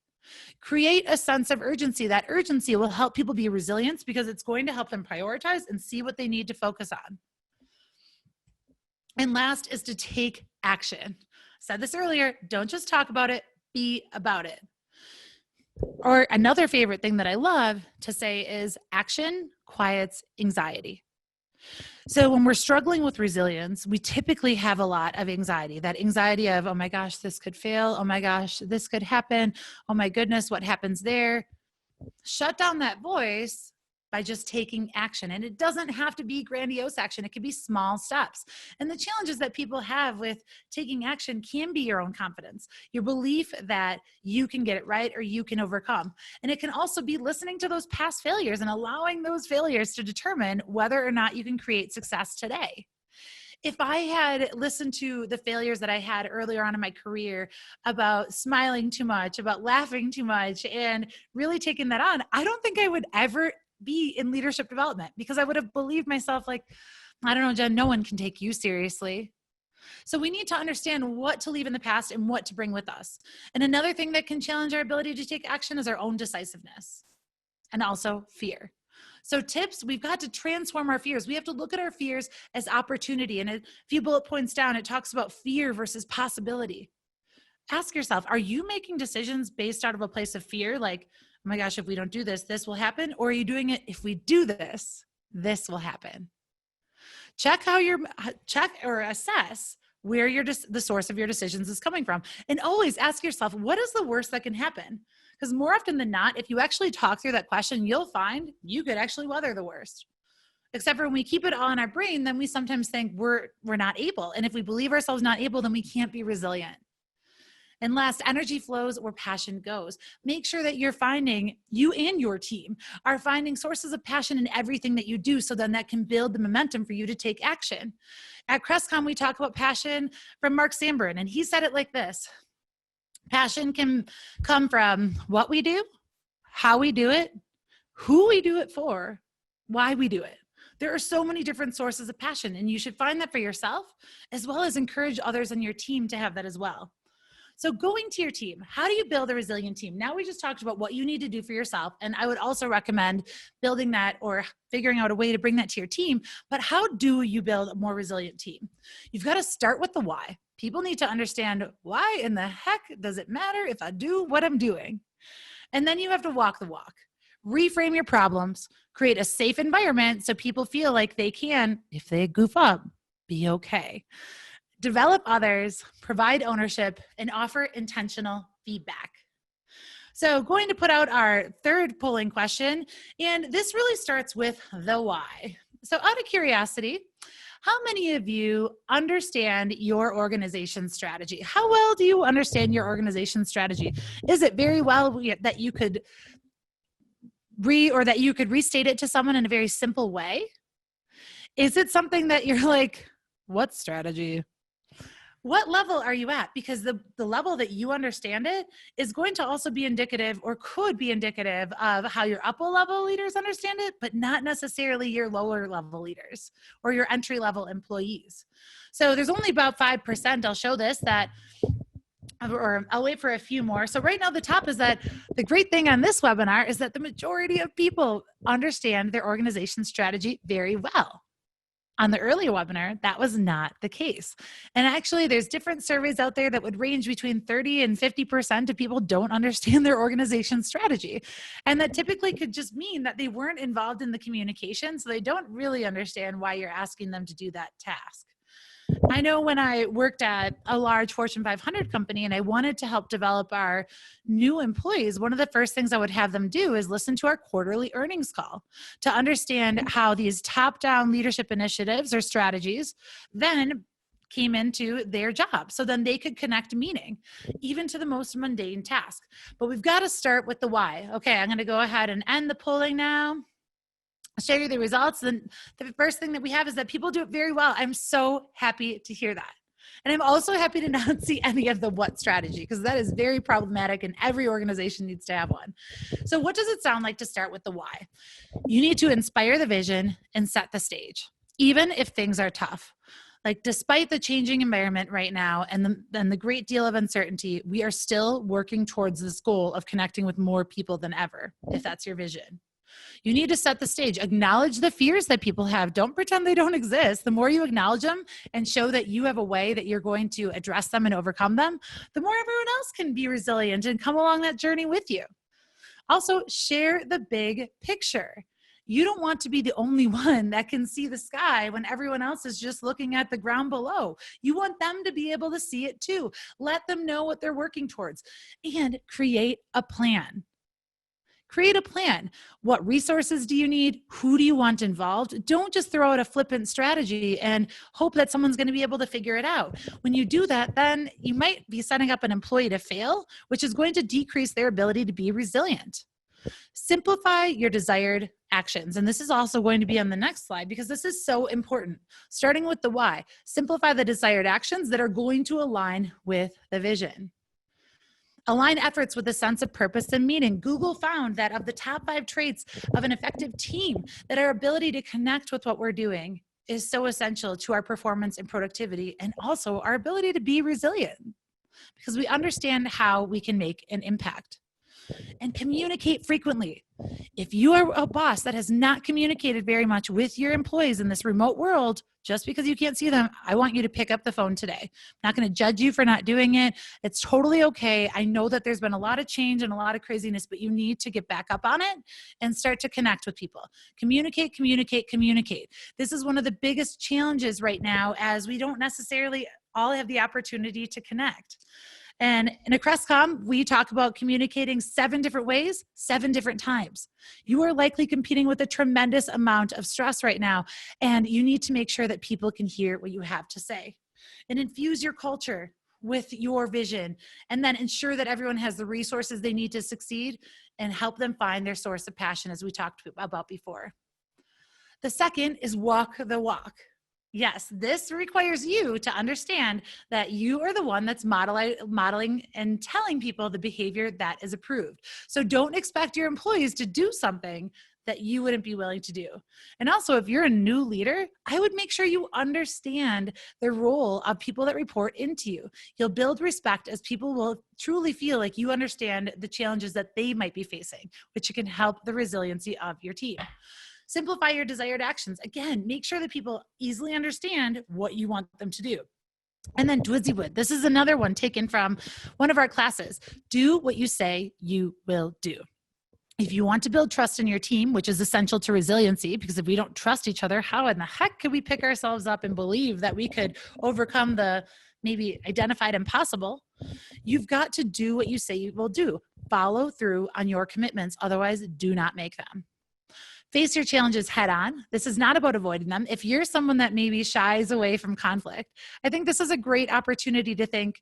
Create a sense of urgency. That urgency will help people be resilient because it's going to help them prioritize and see what they need to focus on. And last is to take action. Said this earlier, don't just talk about it, be about it. Or another favorite thing that I love to say is action quiets anxiety. So when we're struggling with resilience, we typically have a lot of anxiety, that anxiety of, oh my gosh, this could fail. Oh my gosh, this could happen. Oh my goodness, what happens there? Shut down that voice by just taking action. And it doesn't have to be grandiose action. It can be small steps. And the challenges that people have with taking action can be your own confidence, your belief that you can get it right or you can overcome. And it can also be listening to those past failures and allowing those failures to determine whether or not you can create success today. If I had listened to the failures that I had earlier on in my career about smiling too much, about laughing too much, and really taking that on, I don't think I would ever be in leadership development because I would have believed myself like, I don't know, Jen, no one can take you seriously. So we need to understand what to leave in the past and what to bring with us. And another thing that can challenge our ability to take action is our own decisiveness and also fear. So tips, we've got to transform our fears. We have to look at our fears as opportunity. And a few bullet points down, it talks about fear versus possibility. Ask yourself, are you making decisions based out of a place of fear? Like, oh my gosh, if we don't do this, this will happen. Or are you doing it, if we do this, this will happen? Check or assess where the source of your decisions is coming from. And always ask yourself, what is the worst that can happen? Because more often than not, if you actually talk through that question, you'll find you could actually weather the worst. Except for when we keep it all in our brain, then we sometimes think we're not able. And if we believe ourselves not able, then we can't be resilient. And last, energy flows where passion goes. Make sure that you and your team are finding sources of passion in everything that you do, so then that can build the momentum for you to take action. At CrestCon, we talk about passion from Mark Sambrin, and he said it like this. Passion can come from what we do, how we do it, who we do it for, why we do it. There are so many different sources of passion, and you should find that for yourself, as well as encourage others on your team to have that as well. So going to your team, how do you build a resilient team? Now we just talked about what you need to do for yourself. And I would also recommend building that or figuring out a way to bring that to your team. But how do you build a more resilient team? You've got to start with the why. People need to understand, why in the heck does it matter if I do what I'm doing? And then you have to walk the walk. Reframe your problems, create a safe environment so people feel like they can, if they goof up, be okay. Develop others, provide ownership, and offer intentional feedback. So going to put out our third polling question, and this really starts with the why. So out of curiosity, how many of you understand your organization strategy? How well do you understand your organization strategy? Is it very well that you could restate it to someone in a very simple way? Is it something that you're like, what strategy? What level are you at? Because the level that you understand it is going to also be indicative, or could be indicative, of how your upper level leaders understand it, but not necessarily your lower level leaders or your entry level employees. So there's only about 5%, I'll show this, or I'll wait for a few more. So right now the top is that the great thing on this webinar is that the majority of people understand their organization strategy very well. On the earlier webinar, that was not the case. And actually, there's different surveys out there that would range between 30 and 50% of people don't understand their organization strategy. And that typically could just mean that they weren't involved in the communication, so they don't really understand why you're asking them to do that task. I know when I worked at a large Fortune 500 company and I wanted to help develop our new employees, one of the first things I would have them do is listen to our quarterly earnings call to understand how these top-down leadership initiatives or strategies then came into their job. So then they could connect meaning, even to the most mundane task. But we've got to start with the why. Okay, I'm going to go ahead and end the polling now. I'll show you the results. Then the first thing that we have is that people do it very well. I'm so happy to hear that. And I'm also happy to not see any of the what strategy, because that is very problematic and every organization needs to have one. So what does it sound like to start with the why? You need to inspire the vision and set the stage, even if things are tough. Like, despite the changing environment right now and the great deal of uncertainty, we are still working towards this goal of connecting with more people than ever, if that's your vision. You need to set the stage. Acknowledge the fears that people have. Don't pretend they don't exist. The more you acknowledge them and show that you have a way that you're going to address them and overcome them, the more everyone else can be resilient and come along that journey with you. Also, share the big picture. You don't want to be the only one that can see the sky when everyone else is just looking at the ground below. You want them to be able to see it too. Let them know what they're working towards, and create a plan. Create a plan. What resources do you need? Who do you want involved? Don't just throw out a flippant strategy and hope that someone's going to be able to figure it out. When you do that, then you might be setting up an employee to fail, which is going to decrease their ability to be resilient. Simplify your desired actions. And this is also going to be on the next slide because this is so important. Starting with the why. Simplify the desired actions that are going to align with the vision. Align efforts with a sense of purpose and meaning. Google found that of the top 5 traits of an effective team, that our ability to connect with what we're doing is so essential to our performance and productivity, and also our ability to be resilient because we understand how we can make an impact. And communicate frequently. If you are a boss that has not communicated very much with your employees in this remote world, just because you can't see them, I want you to pick up the phone today. I'm not going to judge you for not doing it. It's totally okay. I know that there's been a lot of change and a lot of craziness, but you need to get back up on it and start to connect with people. Communicate, communicate, communicate. This is one of the biggest challenges right now, as we don't necessarily all have the opportunity to connect. And in a Crestcom, we talk about communicating 7 different ways, 7 different times. You are likely competing with a tremendous amount of stress right now, and you need to make sure that people can hear what you have to say. And infuse your culture with your vision, and then ensure that everyone has the resources they need to succeed, and help them find their source of passion, as we talked about before. The second is walk the walk. Yes, this requires you to understand that you are the one that's modeling and telling people the behavior that is approved. So don't expect your employees to do something that you wouldn't be willing to do. And also, if you're a new leader, I would make sure you understand the role of people that report into you. You'll build respect as people will truly feel like you understand the challenges that they might be facing, which can help the resiliency of your team. Simplify your desired actions. Again, make sure that people easily understand what you want them to do. And then Dwidsywood. This is another one taken from one of our classes. Do what you say you will do. If you want to build trust in your team, which is essential to resiliency, because if we don't trust each other, how in the heck could we pick ourselves up and believe that we could overcome the maybe identified impossible? You've got to do what you say you will do. Follow through on your commitments. Otherwise, do not make them. Face your challenges head on. This is not about avoiding them. If you're someone that maybe shies away from conflict, I think this is a great opportunity to think,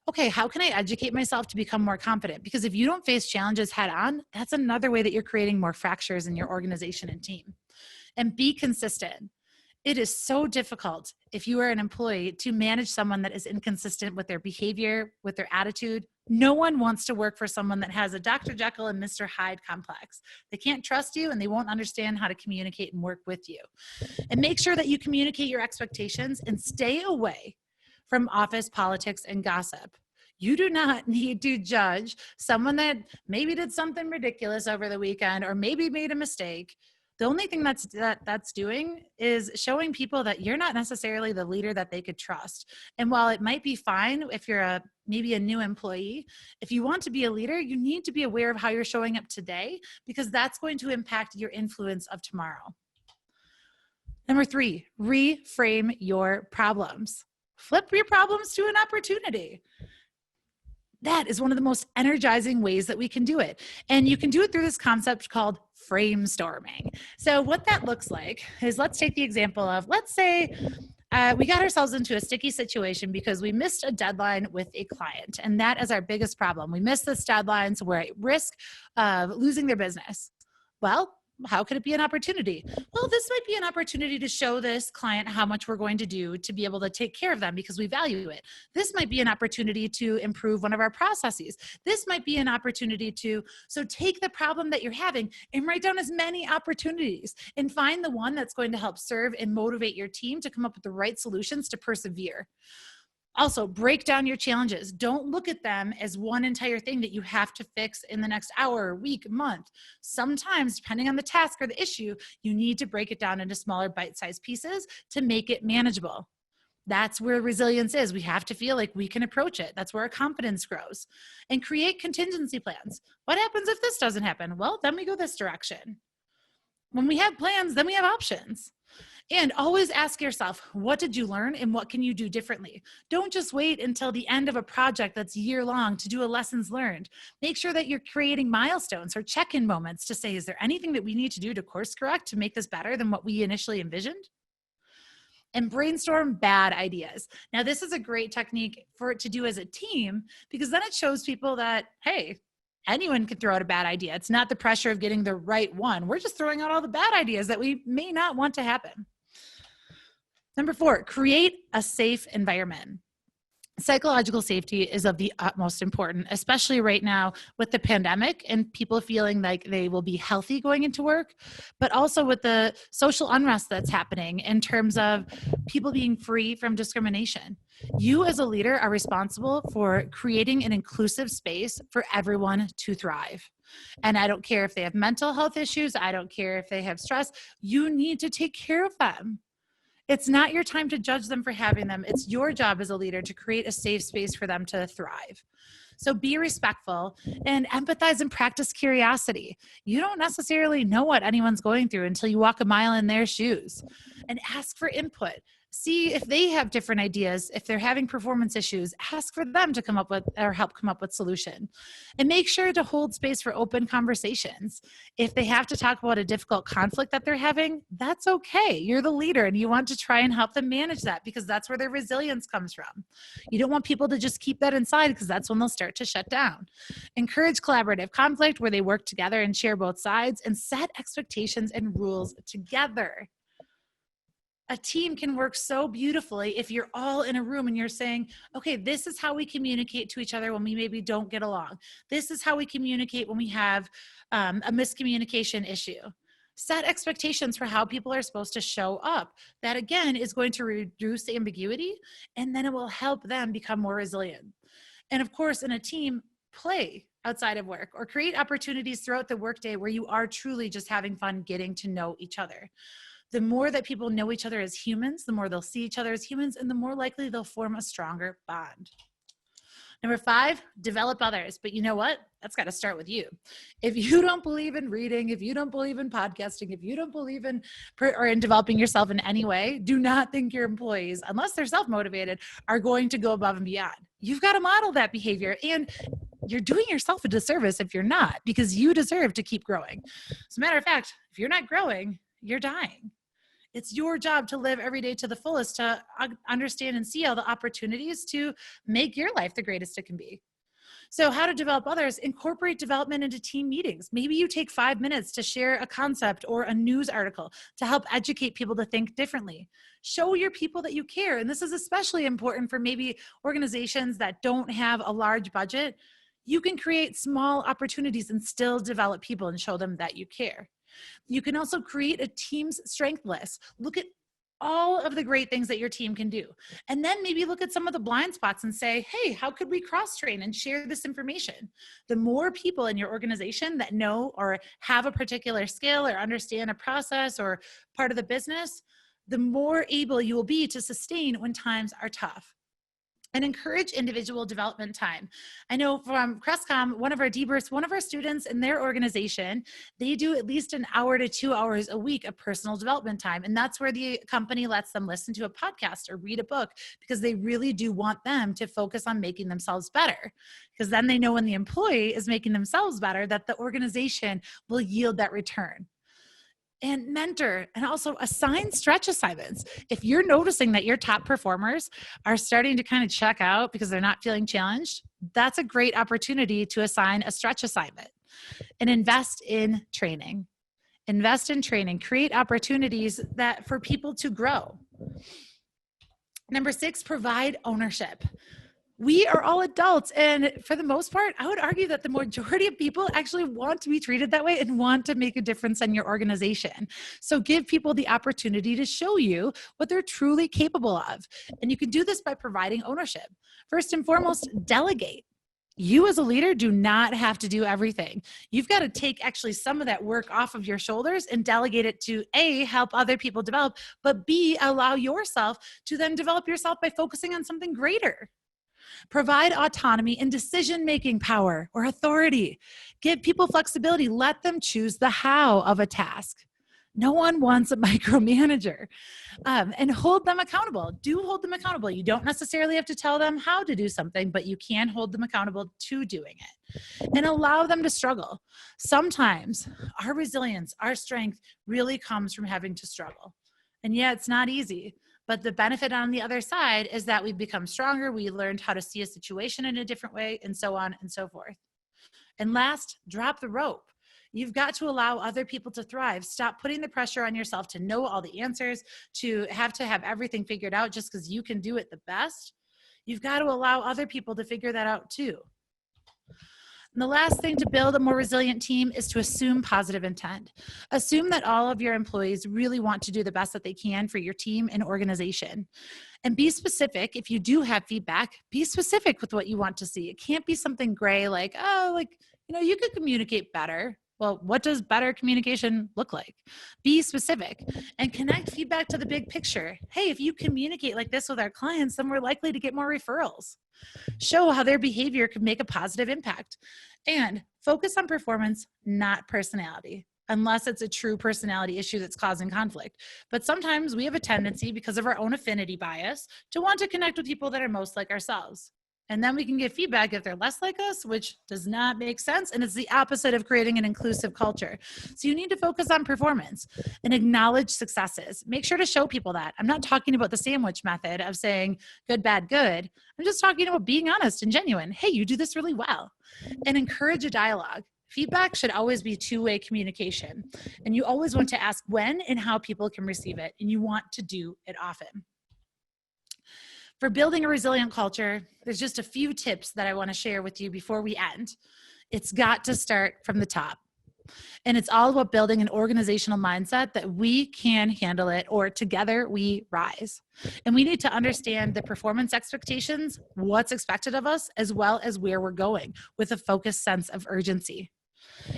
okay, how can I educate myself to become more confident? Because if you don't face challenges head on, that's another way that you're creating more fractures in your organization and team. And be consistent. It is so difficult if you are an employee to manage someone that is inconsistent with their behavior, with their attitude. No one wants to work for someone that has a Dr. Jekyll and Mr. Hyde complex. They can't trust you and they won't understand how to communicate and work with you. And make sure that you communicate your expectations and stay away from office politics and gossip. You do not need to judge someone that maybe did something ridiculous over the weekend or maybe made a mistake. The only thing that's doing is showing people that you're not necessarily the leader that they could trust. And while it might be fine if you're maybe a new employee, if you want to be a leader, you need to be aware of how you're showing up today, because that's going to impact your influence of tomorrow. Number 3, reframe your problems. Flip your problems to an opportunity. That is one of the most energizing ways that we can do it. And you can do it through this concept called frame storming. So what that looks like is, let's take the example of, let's say we got ourselves into a sticky situation because we missed a deadline with a client. And that is our biggest problem. We missed this deadline, so we're at risk of losing their business. Well, how could it be an opportunity? Well, this might be an opportunity to show this client how much we're going to do to be able to take care of them because we value it. This might be an opportunity to improve one of our processes. This might be an opportunity so take the problem that you're having and write down as many opportunities and find the one that's going to help serve and motivate your team to come up with the right solutions to persevere. Also, break down your challenges. Don't look at them as one entire thing that you have to fix in the next hour, week, month. Sometimes, depending on the task or the issue, you need to break it down into smaller bite-sized pieces to make it manageable. That's where resilience is. We have to feel like we can approach it. That's where our confidence grows. And create contingency plans. What happens if this doesn't happen? Well, then we go this direction. When we have plans, then we have options. And always ask yourself, what did you learn and what can you do differently? Don't just wait until the end of a project that's year-long to do a lessons learned. Make sure that you're creating milestones or check-in moments to say, is there anything that we need to do to course correct to make this better than what we initially envisioned? And brainstorm bad ideas. Now, this is a great technique for it to do as a team, because then it shows people that, hey, anyone can throw out a bad idea. It's not the pressure of getting the right one. We're just throwing out all the bad ideas that we may not want to happen. Number 4, create a safe environment. Psychological safety is of the utmost importance, especially right now with the pandemic and people feeling like they will be healthy going into work, but also with the social unrest that's happening in terms of people being free from discrimination. You as a leader are responsible for creating an inclusive space for everyone to thrive. And I don't care if they have mental health issues, I don't care if they have stress, you need to take care of them. It's not your time to judge them for having them. It's your job as a leader to create a safe space for them to thrive. So be respectful and empathize and practice curiosity. You don't necessarily know what anyone's going through until you walk a mile in their shoes. And ask for input. See if they have different ideas. If they're having performance issues, ask for them to come up with or help come up with solution. And make sure to hold space for open conversations. If they have to talk about a difficult conflict that they're having, that's okay. You're the leader and you want to try and help them manage that, because that's where their resilience comes from. You don't want people to just keep that inside, because that's when they'll start to shut down. Encourage collaborative conflict where they work together and share both sides, and set expectations and rules together. A team can work so beautifully if you're all in a room and you're saying, okay, this is how we communicate to each other when we maybe don't get along. This is how we communicate when we have a miscommunication issue. Set expectations for how people are supposed to show up. That again is going to reduce ambiguity, and then it will help them become more resilient. And of course, in a team, play outside of work or create opportunities throughout the workday where you are truly just having fun getting to know each other. The more that people know each other as humans, the more they'll see each other as humans, and the more likely they'll form a stronger bond. Number 5, develop others. But you know what? That's got to start with you. If you don't believe in reading, if you don't believe in podcasting, if you don't believe in developing yourself in any way, do not think your employees, unless they're self-motivated, are going to go above and beyond. You've got to model that behavior, and you're doing yourself a disservice if you're not, because you deserve to keep growing. As a matter of fact, if you're not growing, you're dying. It's your job to live every day to the fullest, to understand and see all the opportunities to make your life the greatest it can be. So how to develop others, incorporate development into team meetings. Maybe you take 5 minutes to share a concept or a news article to help educate people to think differently. Show your people that you care. And this is especially important for maybe organizations that don't have a large budget. You can create small opportunities and still develop people and show them that you care. You can also create a team's strength list. Look at all of the great things that your team can do. And then maybe look at some of the blind spots and say, hey, how could we cross-train and share this information? The more people in your organization that know or have a particular skill or understand a process or part of the business, the more able you will be to sustain when times are tough. And encourage individual development time. I know from Crestcom, one of our students in their organization, they do at least an hour to 2 hours a week of personal development time. And that's where the company lets them listen to a podcast or read a book, because they really do want them to focus on making themselves better. Because then they know when the employee is making themselves better, that the organization will yield that return. And mentor, and also assign stretch assignments. If you're noticing that your top performers are starting to kind of check out because they're not feeling challenged, that's a great opportunity to assign a stretch assignment. And invest in training. Invest in training. Create opportunities that for people to grow. Number 6, provide ownership. We are all adults, and for the most part, I would argue that the majority of people actually want to be treated that way and want to make a difference in your organization. So give people the opportunity to show you what they're truly capable of. And you can do this by providing ownership. First and foremost, delegate. You as a leader do not have to do everything. You've got to take actually some of that work off of your shoulders and delegate it to A, help other people develop, but B, allow yourself to then develop yourself by focusing on something greater. Provide autonomy and decision-making power or authority. Give people flexibility. Let them choose the how of a task. No one wants a micromanager. And hold them accountable. Do hold them accountable. You don't necessarily have to tell them how to do something, but you can hold them accountable to doing it. And allow them to struggle. Sometimes our resilience, our strength really comes from having to struggle. And yeah, it's not easy. But the benefit on the other side is that we've become stronger. We learned how to see a situation in a different way, and so on and so forth. And last, drop the rope. You've got to allow other people to thrive. Stop putting the pressure on yourself to know all the answers, to have everything figured out just because you can do it the best. You've got to allow other people to figure that out too. And the last thing to build a more resilient team is to assume positive intent. Assume that all of your employees really want to do the best that they can for your team and organization. And be specific. If you do have feedback, be specific with what you want to see. It can't be something gray like, you could communicate better. Well, what does better communication look like? Be specific and connect feedback to the big picture. Hey, if you communicate like this with our clients, then we're likely to get more referrals. Show how their behavior could make a positive impact. And focus on performance, not personality, unless it's a true personality issue that's causing conflict. But sometimes we have a tendency, because of our own affinity bias, to want to connect with people that are most like ourselves. And then we can get feedback if they're less like us, which does not make sense. And it's the opposite of creating an inclusive culture. So you need to focus on performance and acknowledge successes. Make sure to show people that. I'm not talking about the sandwich method of saying good, bad, good. I'm just talking about being honest and genuine. Hey, you do this really well. And encourage a dialogue. Feedback should always be two-way communication, and you always want to ask when and how people can receive it, and you want to do it often. For building a resilient culture, there's just a few tips that I want to share with you before we end. It's got to start from the top. And it's all about building an organizational mindset that we can handle it, or together we rise. And we need to understand the performance expectations, what's expected of us, as well as where we're going with a focused sense of urgency.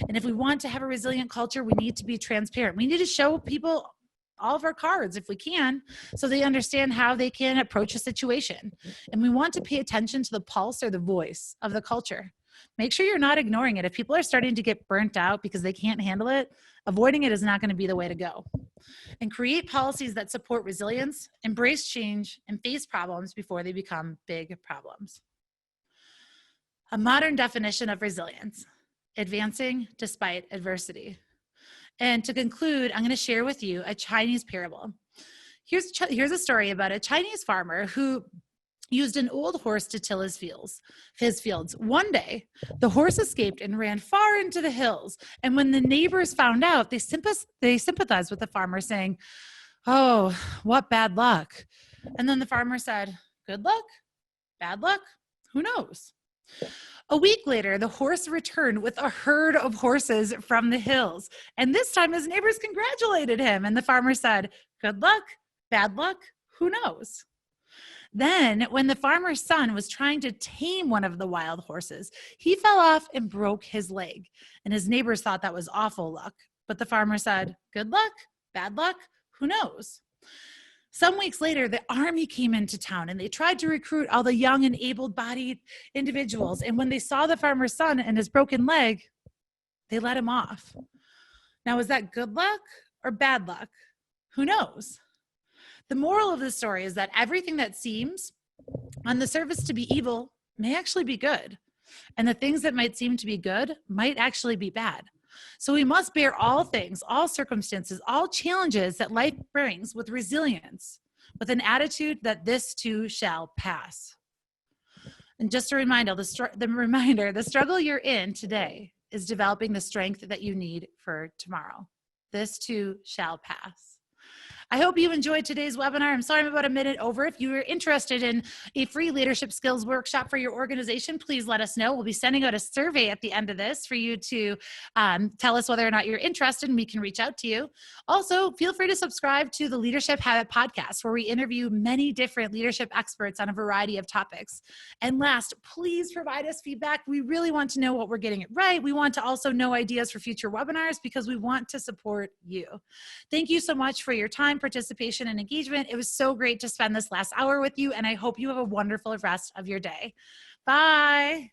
And if we want to have a resilient culture, we need to be transparent. We need to show people all of our cards if we can, so they understand how they can approach a situation. And we want to pay attention to the pulse or the voice of the culture. Make sure you're not ignoring it. If people are starting to get burnt out because they can't handle it, avoiding it is not going to be the way to go. And create policies that support resilience, embrace change, and face problems before they become big problems. A modern definition of resilience: advancing despite adversity. And to conclude, I'm going to share with you a Chinese parable. Here's a story about a Chinese farmer who used an old horse to till his fields. One day, the horse escaped and ran far into the hills. And when the neighbors found out, they sympathized with the farmer, saying, "Oh, what bad luck." And then the farmer said, "Good luck? Bad luck? Who knows?" A week later, the horse returned with a herd of horses from the hills. And this time his neighbors congratulated him. And the farmer said, "Good luck? Bad luck? Who knows?" Then, when the farmer's son was trying to tame one of the wild horses, he fell off and broke his leg. And his neighbors thought that was awful luck. But the farmer said, "Good luck? Bad luck? Who knows?" Some weeks later, the army came into town and they tried to recruit all the young and able-bodied individuals. And when they saw the farmer's son and his broken leg, they let him off. Now, is that good luck or bad luck? Who knows? The moral of the story is that everything that seems on the surface to be evil may actually be good. And the things that might seem to be good might actually be bad. So we must bear all things, all circumstances, all challenges that life brings with resilience, with an attitude that this too shall pass. And just a reminder, the struggle you're in today is developing the strength that you need for tomorrow. This too shall pass. I hope you enjoyed today's webinar. I'm sorry I'm about a minute over. If you are interested in a free leadership skills workshop for your organization, please let us know. We'll be sending out a survey at the end of this for you to tell us whether or not you're interested, and we can reach out to you. Also, feel free to subscribe to the Leadership Habit Podcast, where we interview many different leadership experts on a variety of topics. And last, please provide us feedback. We really want to know what we're getting it right. We want to also know ideas for future webinars because we want to support you. Thank you so much for your time, participation, and engagement. It was so great to spend this last hour with you, and I hope you have a wonderful rest of your day. Bye.